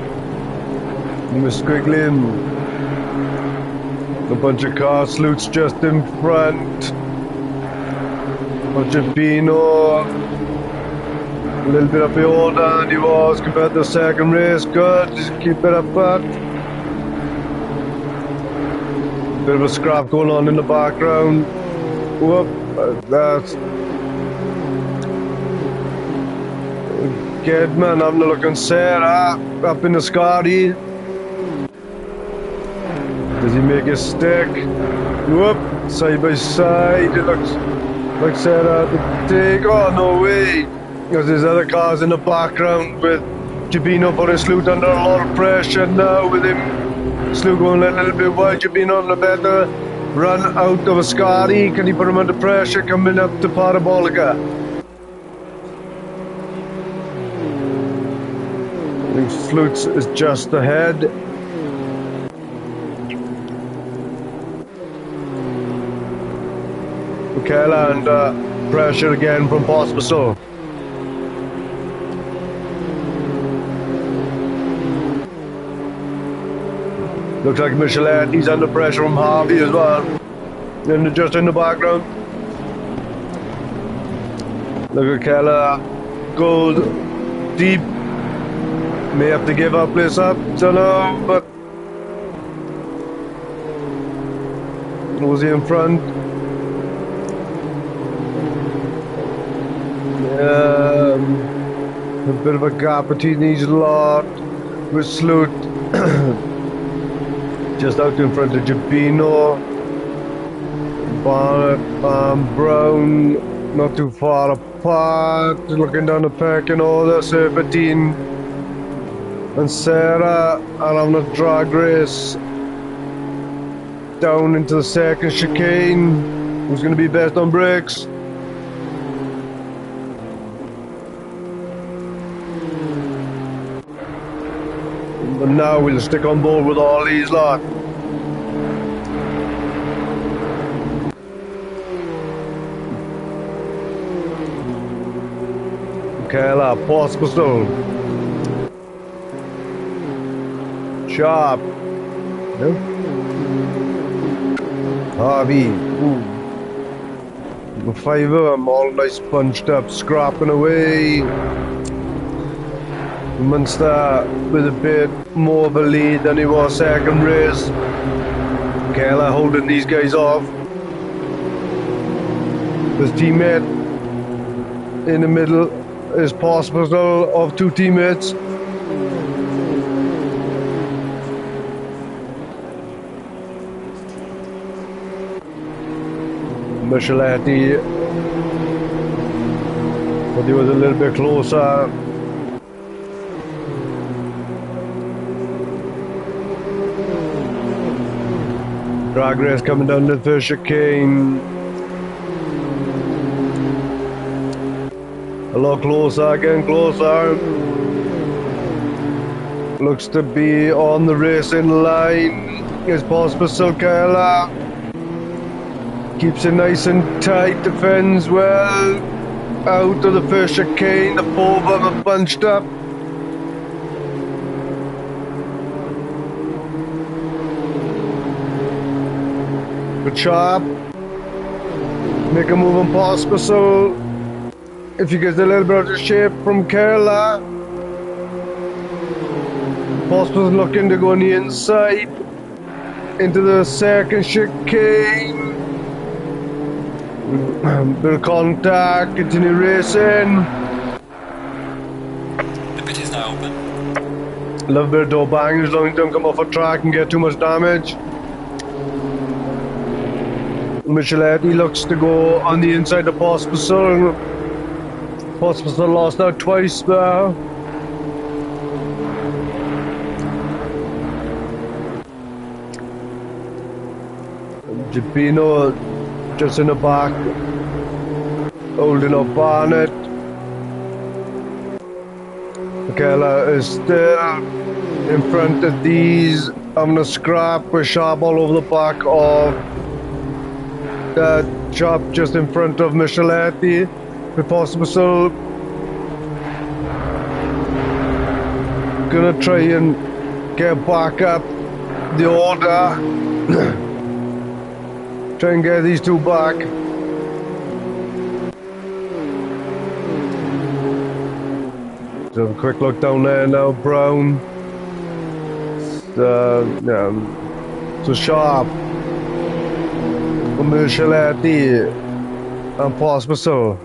He was squiggling. A bunch of car sleuths just in front. Pino. A little bit up the order than he was compared to the second race. Good, just keep it up back. Bit of a scrap going on in the background. Whoop, that's Gedman having a look on Sarah up in the Scotty. Does he make a stick? Whoop, side by side. It looks like Sarah at the take. Oh, no way. Because there's other cars in the background with Gibino putting Sloot under a lot of pressure now with him. Sloot going a little bit wide. Gibino on the better run out of a Scotty. Can he put him under pressure coming up to Parabolica? I think Sloots is just ahead. Michaela and pressure again from Pospisil. Looks like Micheletti's under pressure from Harvey as well. And just in the background. Look at Keller. Goes deep. May have to give up this up. Don't know, but was he in front? A bit of a gap between these lot with Sloot. Just out in front of Gibino. Barnett, Brown, not too far apart. Looking down the pecking order, Serpentine and Sarah are on a drag race down into the second chicane. Who's going to be best on brakes? But now we'll stick on board with all these lot. Kayla, Pospisil. Sharp. No? Harvey. Ooh. The five of them all nice bunched up, scrapping away. Munster with a bit more of a lead than he was second race. Keller holding these guys off. His teammate in the middle is Pospisil of two teammates. Micheletti, but he was a little bit closer. Drag race coming down the first chicane. A lot closer, getting closer. Looks to be on the racing line. Is Pospisil Kayla. Keeps it nice and tight, defends well. Out of the first chicane, the four of them are bunched up. Good sharp. Make a move on Pospisil. If he gets a little bit out of shape from Kerala. Pospisil looking to go on the inside. Into the second chicane. Bit of contact, continue racing. The pit is now open. Love a bit of door banging as long as you don't come off a track and get too much damage. Micheletti looks to go on the inside of Pospisil. Pospisil lost out twice there. Gipino just in the back, holding up Barnett. Michaela is still in front of these, having a scrap with Sharp all over the back of that Sharp just in front of Micheletti. With Pospisil gonna try and get back up the order. Try and get these two back. So a quick look down there now, Brown. So Sharp, Micheletti, and Pospisil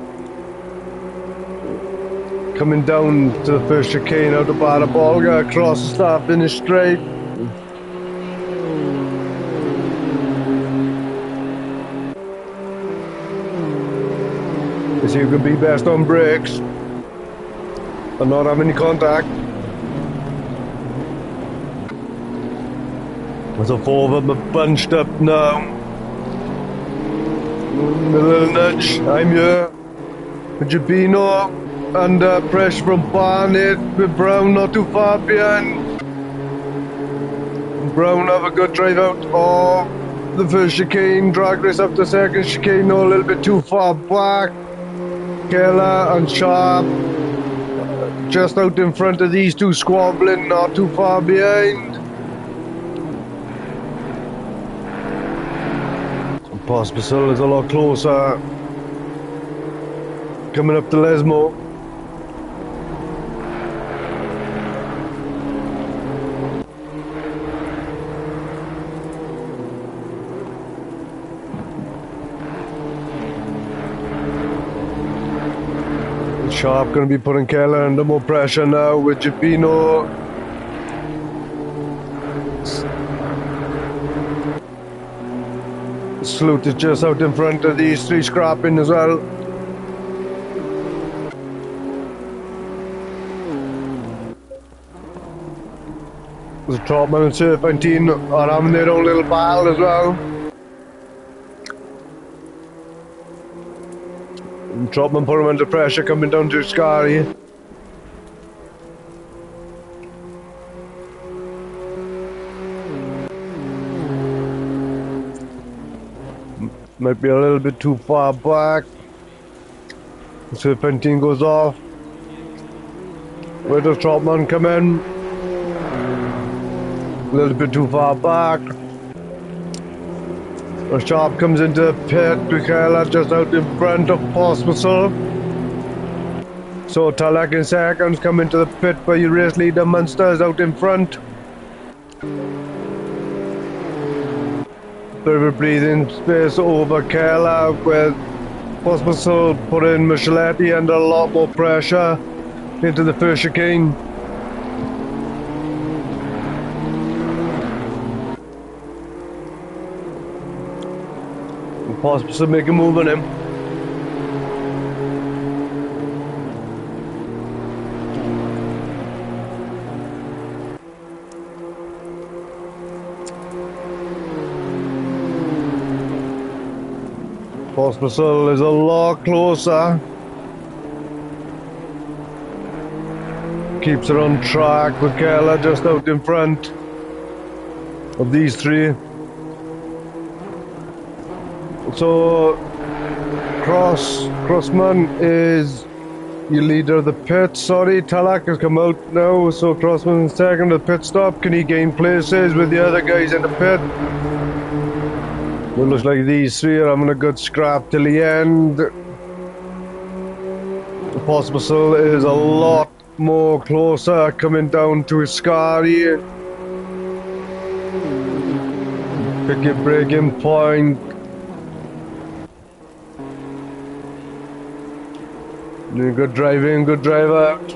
coming down to the first chicane out of Barabolga, across the start finish straight. You see who can be best on brakes and not have any contact. There's a four of them are bunched up now. A little nudge, I'm here. Gibino under pressure from Barnett, with Brown not too far behind. Brown have a good drive out of the first chicane, drag race up the second chicane, no, a little bit too far back. Keller and Sharp just out in front of these two, squabbling, not too far behind. Pospisil is a lot closer, coming up to Lesmo. Sharp going to be putting Keller under more pressure now with Gipino. Sloot is just out in front of these three, scrapping as well. The Trotman and Serpentine are having their own little battle as well. Trotman put him under pressure coming down to Scary. Might be a little bit too far back. Serpentine goes off. Where does Trotman come in? A little bit too far back. Sharp comes into the pit, Michaela just out in front of Pospisil. So Talak in seconds, come into the pit where your race leader Munster is out in front. Bit of a breathing space over Keller, with Pospisil putting Micheletti under a lot more pressure into the first chicane. Pospisil make a move on him. Pospisil is a lot closer. keeps her on track with Keller just out in front of these three. So Crossman is your leader of the pit. Sorry, Talak has come out now, so Crossman is taking the pit stop. Can he gain places with the other guys in the pit? It looks like these three are having a good scrap till the end. The Pospisil is a lot more closer, coming down to Ascari. Pick your braking point. Good driving, good drive out.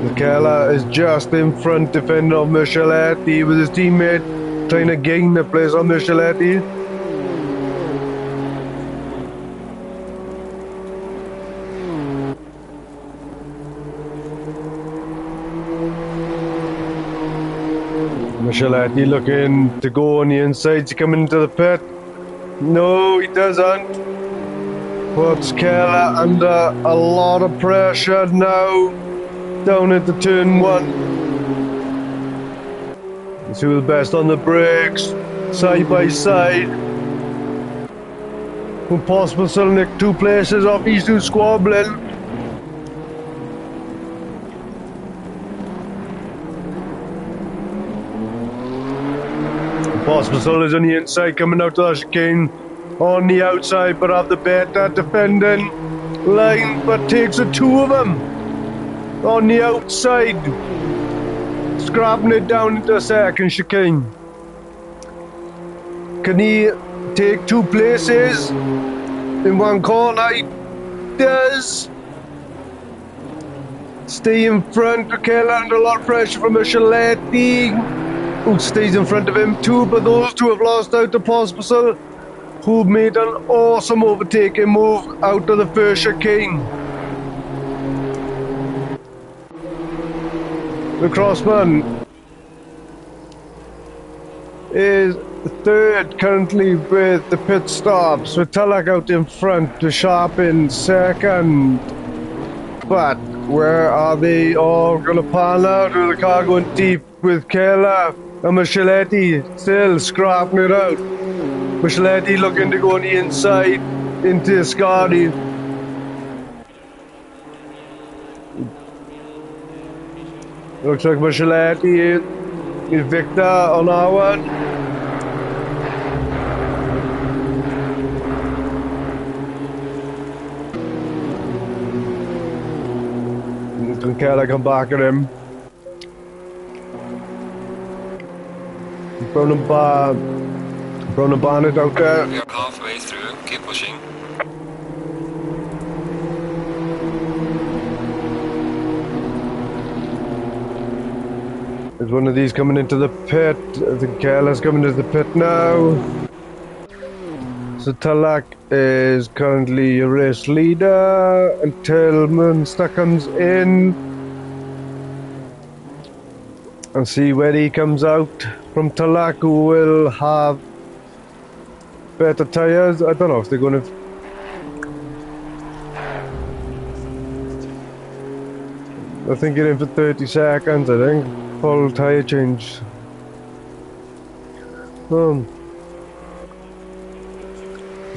Michela is just in front, defending of Micheletti with his teammate trying to gain the place on Micheletti. Micheletti looking to go on the inside to come into the pit. No, he doesn't. Puts Keller under a lot of pressure now. Down into turn one. Let's see who's best on the brakes. Side by side. Pospisil nicked 2 places off these two squabbling. Pospisil is on the inside, coming out to the chicane on the outside, but have the better defending line, but takes the 2 of them on the outside, scrapping it down into the second chicane. Can he take 2 places in one corner? He does. Stay in front. Keller under a lot of pressure from Micheletti, who stays in front of him too, but those two have lost out to Pospisil, who made an awesome overtaking move out of the first chicane. The Crossman is third currently with the pit stops, with Talak out in front, to Sharp in second. But where are they all going to pan out? With the car going deep with Keller and Micheletti still scrapping it out. Micheletti looking to go on the inside into Ascari. Looks like Micheletti is Victor on our one. Can Keller come back at him? Brown and Barnett out there. We are halfway through, keep pushing. There's one of these coming into the pit. I think Keller's coming to the pit now. So Talak is currently a race leader until Munster comes in. And see where he comes out from Talak, who will have better tyres. I don't know if they're going to... I think you're in for 30 seconds, I think. Full tyre change. So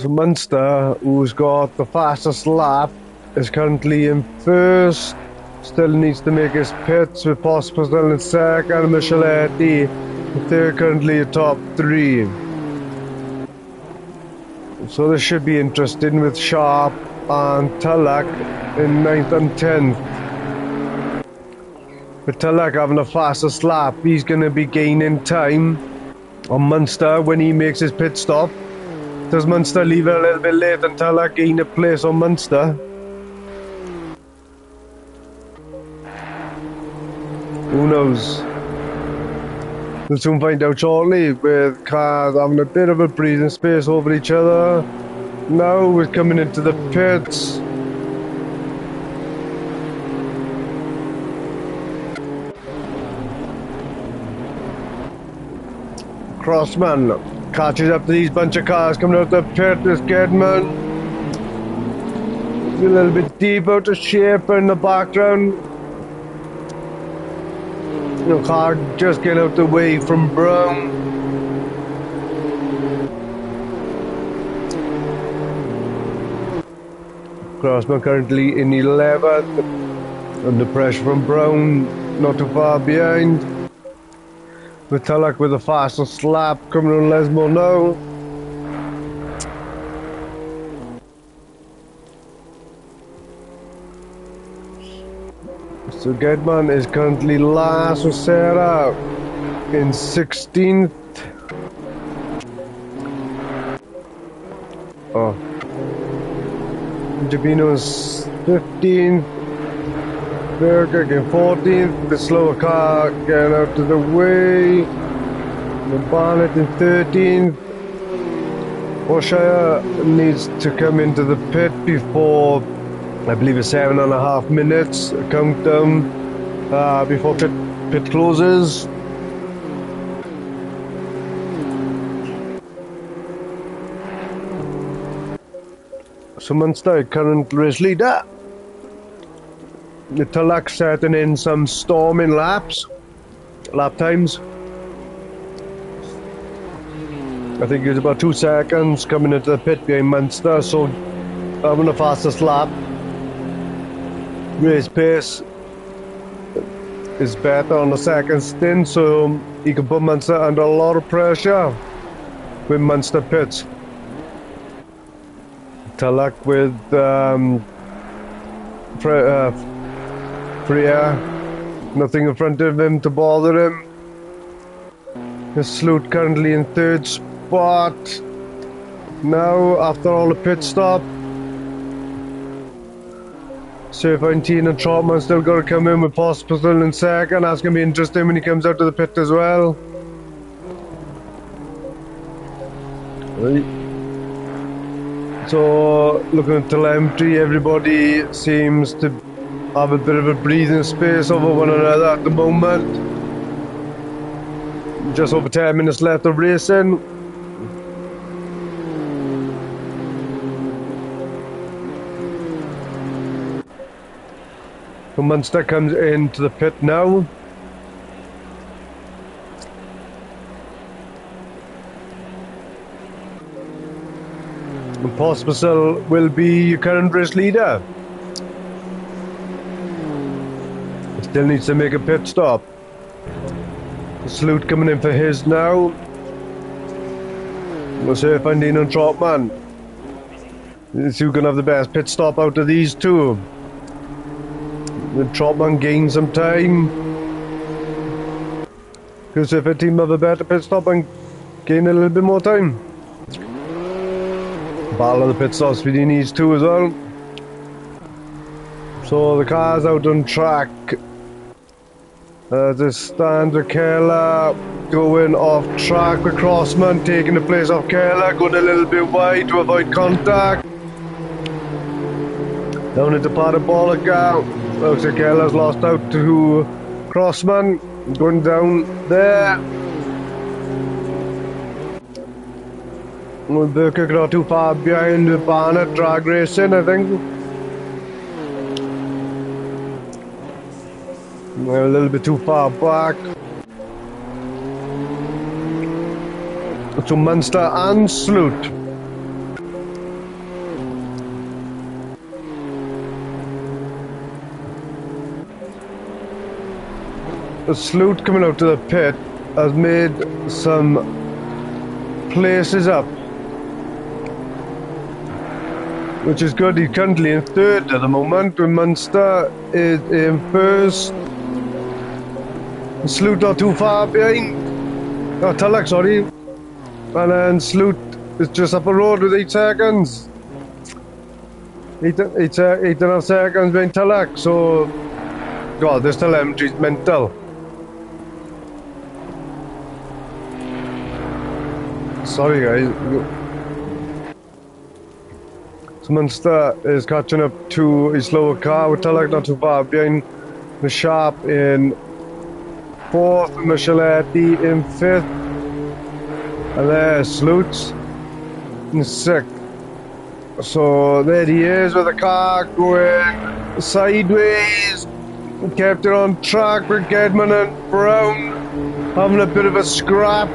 Munster, who's got the fastest lap, is currently in first. Still needs to make his pits, with Pospisil in second and Micheletti. They're currently a top 3. So this should be interesting with Sharp and Talak in 9th and 10th. With Talak having the fastest lap, he's going to be gaining time on Munster when he makes his pit stop. Does Munster leave it a little bit late and Talak gain a place on Munster? Who knows? We'll soon find out shortly, with cars having a bit of a breathing space over each other. Now we're coming into the pits. Crossman Catches up to these bunch of cars coming out the pit. This Gedman a little bit deep out of shape in the background. The car just getting out the way from Brown. Crossman currently in 11th. Under pressure from Brown, not too far behind. With Tulloch with a faster slap coming on Lesmore now. So Gedman is currently last with Sarah in 16th. Oh. Jabino's 15th. Berger getting 14th. The slower car getting out of the way. The Barnett in 13th. Wilshire needs to come into the pit before, I believe it's 7.5 minutes countdown before pit closes. So Munster current race leader. The Tulloch setting in some storming lap times. I think it's about 2 seconds coming into the pit behind Munster, so having the fastest lap. Race pace is better on the second stint, so he can put Munster under a lot of pressure with Munster pits. Tulloch with Freya, nothing in front of him to bother him. The Sloot currently in 3rd spot. Now, after all the pit stop, Serpentine and Trotman still got to come in with Pospisil in 2nd. That's going to be interesting when he comes out of the pit as well. Right. So, looking at telemetry, everybody seems to have a bit of a breathing space over one another at the moment. Just over 10 minutes left of racing. So Munster comes into the pit now. And Pospisil will be your current race leader. Still needs to make a pit stop. Sloot coming in for his now. We'll see if Andine and Trotman. Let's see who can have the best pit stop out of these two. The Trotman gain some time. Because if a team have a better pit stop and gain a little bit more time. Battle of the pit stops between these two as well. So the car's out on track. The standard Keller going off track with Crossman, taking the place of Keller, going a little bit wide to avoid contact. Down into Parabolica. Looks like Keller's lost out to Crossman. Going down there. Burke not too far behind with Barnett drag racing, I think. We're a little bit too far back. To Munster and Sloot. The Sloot coming out to the pit has made some places up, which is good. He's currently in 3rd at the moment, with Munster is in 1st. Sloot not too far behind. Oh, Tulloch, sorry. And then Sloot is just up the road with 8 seconds. 8.5 seconds behind Tulloch. So, God, this telemetry is mental. Sorry, guys. So Munster is catching up to his slower car with Tulloch not too far behind. The Sharp in 4th, Micheletti in 5th. And there's Sloots in sixth. So there he is with the car going sideways. Kept it on track with Gedman and Brown having a bit of a scrap.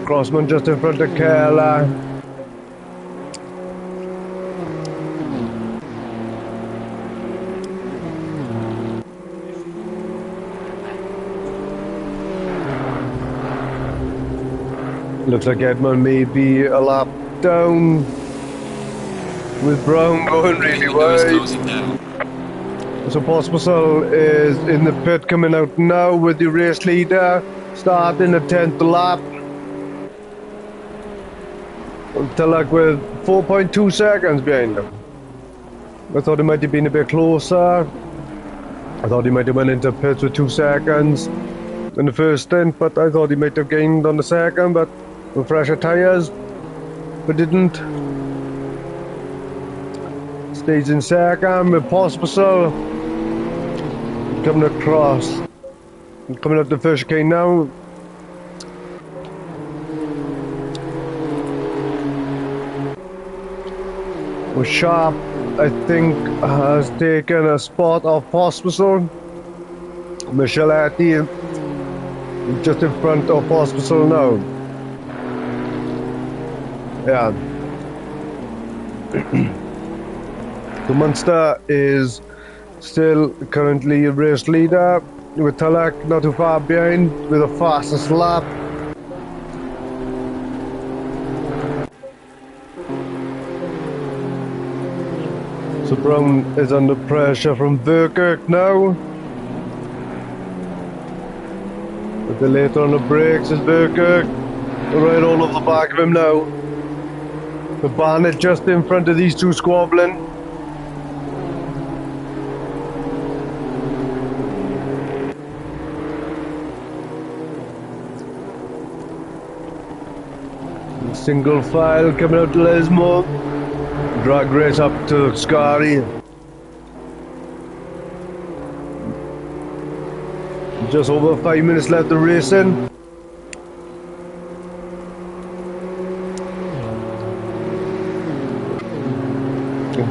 Crossman just in front of Kerala. Looks like Edmund may be a lap down with Brown going really wide. So Pospisil is in the pit coming out now with the race leader starting the 10th lap. Tilak with 4.2 seconds behind him. I thought he might have been a bit closer. I thought he might have went into pits with 2 seconds in the first stint, but I thought he might have gained on the second, but with fresher tyres, but didn't. Stays in second with Pospisil coming across. Coming up the first chicane now. Well, Sharp, I think, has taken a spot off Pospisil. Micheletti just in front of Pospisil now. Yeah. The Munster is still currently a race leader with Tilak not too far behind with the fastest lap. So Brown is under pressure from Verkerk now. A bit later on the brakes is Verkerk. Right all over the back of him now. The Barnett just in front of these two squabbling. Single file coming out to Lesmo. Drag race up to Scary. Just over 5 minutes left of racing.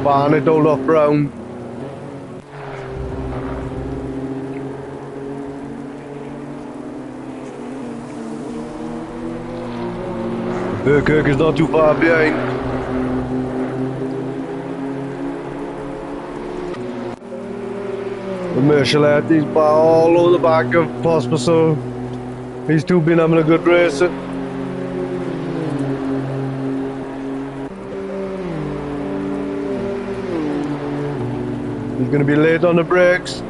Barnett hold off Brown. Verkerk is not too far behind. Micheletti's all over the back of Pospisil. These two been having a good race. He's going to be late on the brakes.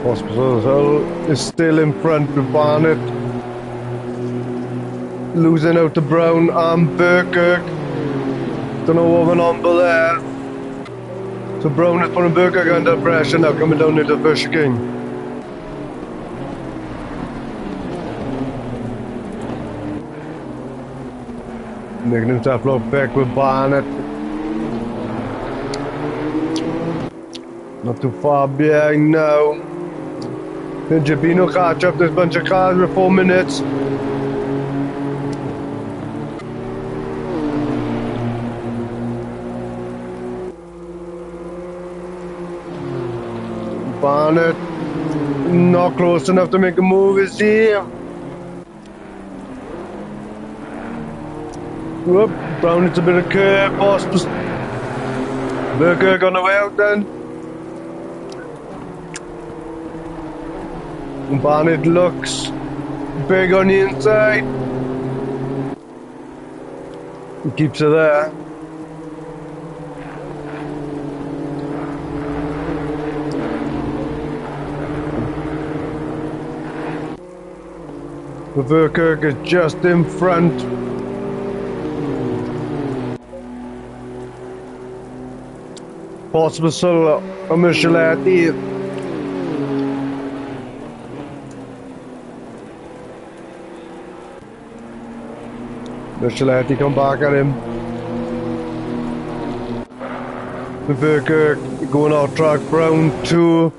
Pospisil is still in front with Barnett. Losing out to Brown and Verkerk. Don't know what went on there. So Brown is putting Verkerk under pressure now, coming down into the first chicane. Making himself look back with Barnett. Not too far behind now. Then Jabino catch up this bunch of cars with 4 minutes. Barnett not close enough to make a move, is he? Whoop, Brown hits a bit of curve, Verkerk on the way out then. And Barnett looks big on the inside. He keeps her there. Verkerk is just in front. Pospisil and Micheletti. Micheletti come back at him. Berker going out track, Brown 2.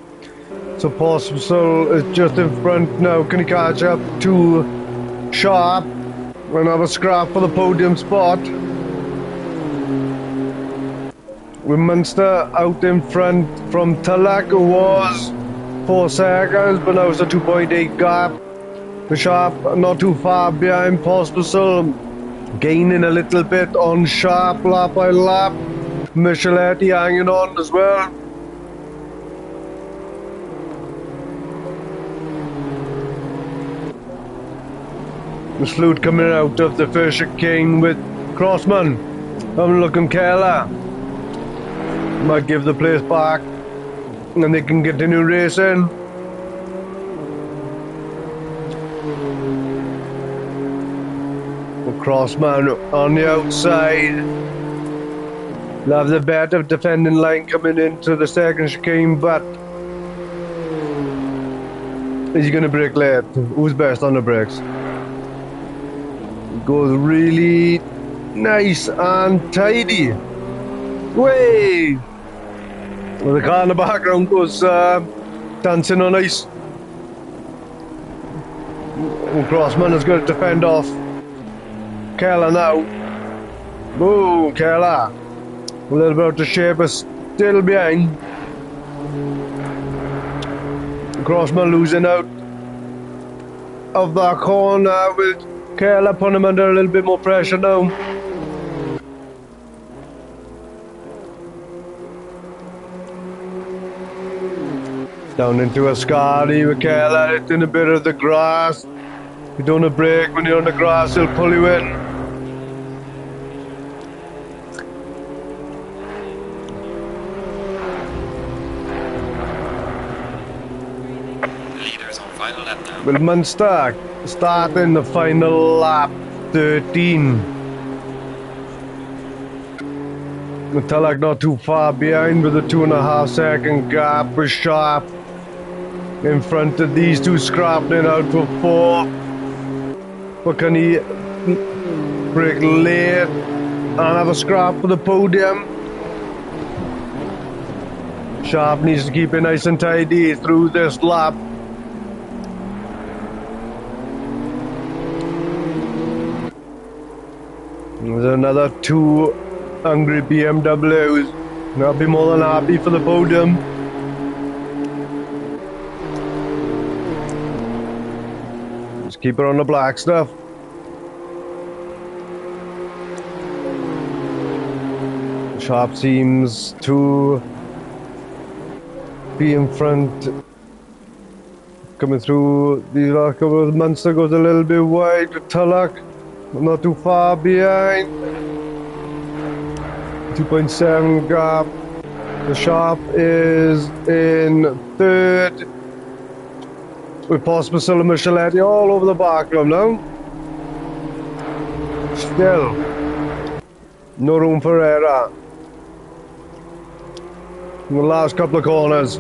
So Possible is just in front now. Can he catch up to Sharp? Another scrap for the podium spot. With Munster out in front from Tulloch, who was 4 seconds, but now it's a 2.8 gap. The Sharp not too far behind. Possible gaining a little bit on Sharp lap by lap. Micheletti hanging on as well. The Sloot coming out of the first chicane with Crossman. I'm looking Keller. Might give the place back and they can continue racing. The Crossman on the outside. They'll have the better defending line coming into the second chicane, but is he going to brake late? Who's best on the brakes? Goes really nice and tidy. Way! Well, the car in the background goes dancing on ice. Crossman is going to defend off Keller now. Boom, Keller. A little bit out of shape, but still behind. Crossman losing out of that corner with Keller putting him under a little bit more pressure now. Down into a Scotty with Keller hitting a bit of the grass. You don't want to brake when you're on the grass, he'll pull you in. Will Munster starting the final lap 13. Tulloch not too far behind with a 2.5 second gap with Sharp in front of these two scrapping out for 4. But can he brake late and have a scrap for the podium? Sharp needs to keep it nice and tidy through this lap. There's another 2 hungry BMWs. I'll be more than happy for the podium. Just keep it on the black stuff. Sharp seems to be in front. Coming through these last couple of months, goes a little bit wide with Tulloch. Not too far behind. 2.7 gap. The Sharp is in 3rd. With Possible and Micheletti all over the back of them now. Still, no room for error. In the last couple of corners.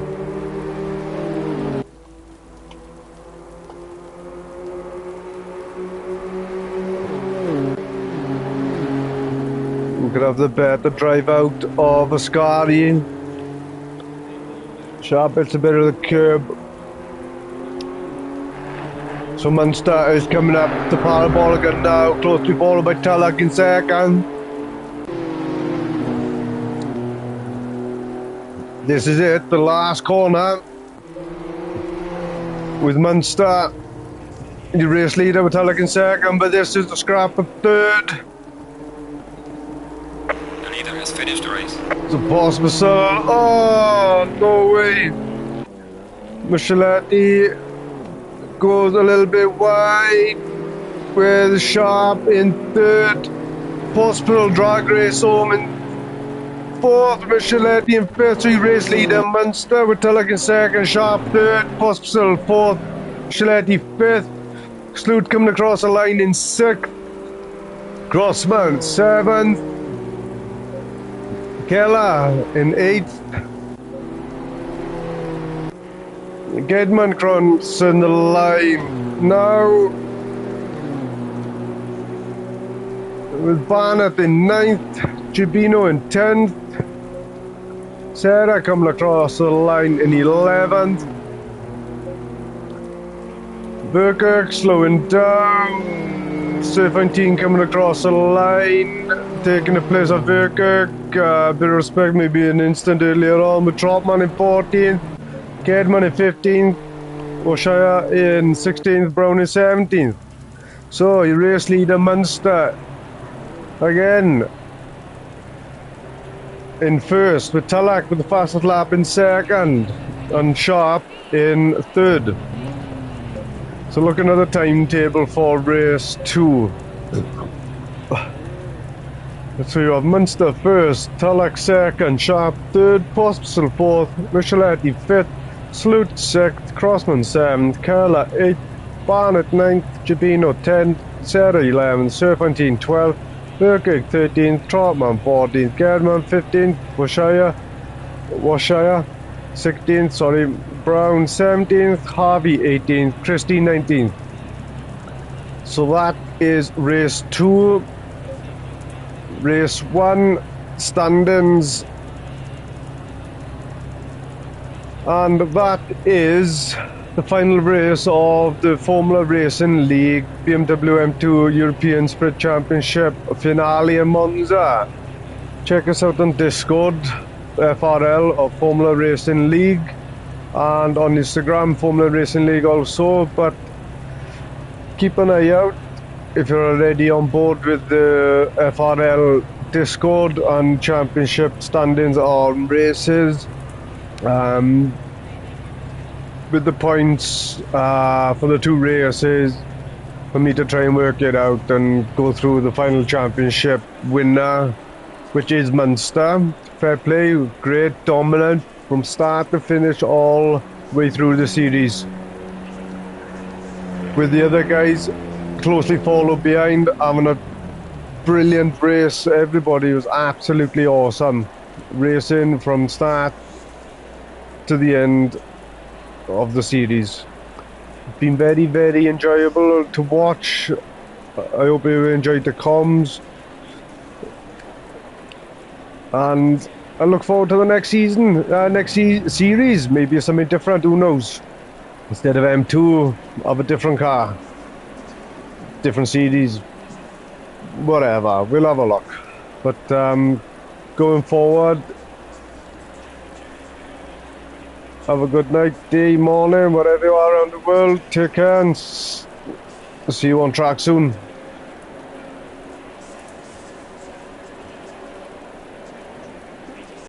Could have the better drive out of Ascari. Sharp hits a bit of the curb. So Munster is coming up the parabolic now, closely followed by Tulloch in second. This is it, the last corner. With Munster, the race leader with Tulloch in second, but this is the scrap of 3rd. Has finished the race. It's a Possible. Oh, no way. Micheletti goes a little bit wide with Sharp in 3rd. Possible drag race home in 4th. Micheletti in 5th. 3 race leader. Munster with Tulloch in 2nd. Sharp 3rd. Possible 4th. Micheletti 5th. Sloot coming across the line in 6th. Crossman 7th. Keller in 8th. Gedman crossing the line now. with Barnett in 9th, Gibino in 10th, Sarah coming across the line in 11th, Burkirk slowing down, Surf 19 coming across the line, taking the place of Burkirk, bit of respect maybe an instant earlier on with Trotman in 14th, Kedman in 15th, O'Shea in 16th, Brown in 17th. So your race leader Munster again in first, with Tallack with the fastest lap in second, and Sharp in third. So looking at the timetable for race 2. So you have Munster first, Tallack second, Sharp third, Pospisil fourth, Micheletti fifth, Sloot sixth, Crossman seventh, Curler eighth, Barnett 9th, Gibino 10th, Sarah 11th, Serpentine 12th, Burkirk 13th, Trotman 14th, Gedman 15th, Washire 16th, Brown 17th, Harvey 18th, Christie 19th. So that is race 2. Race 1 standings, and that is the final race of the Formula Racing League BMW M2 European Sprint Championship finale in Monza. Check us out on Discord, FRL of Formula Racing League, and on Instagram, Formula Racing League also. But keep an eye out if you're already on board with the FRL Discord and championship standings on races. With the points for the 2 races, for me to try and work it out and go through the final championship winner, which is Munster. Fair play, great, dominant from start to finish all the way through the series. With the other guys closely followed behind, having a brilliant race. Everybody was absolutely awesome, racing from start to the end of the series. It's been very, very enjoyable to watch. I hope you enjoyed the comms, and I look forward to the next season, series. Maybe something different, who knows? Instead of M2, have a different car, different series, whatever, we'll have a look. But going forward, have a good night, day, morning, wherever you are around the world. Take care, and see you on track soon.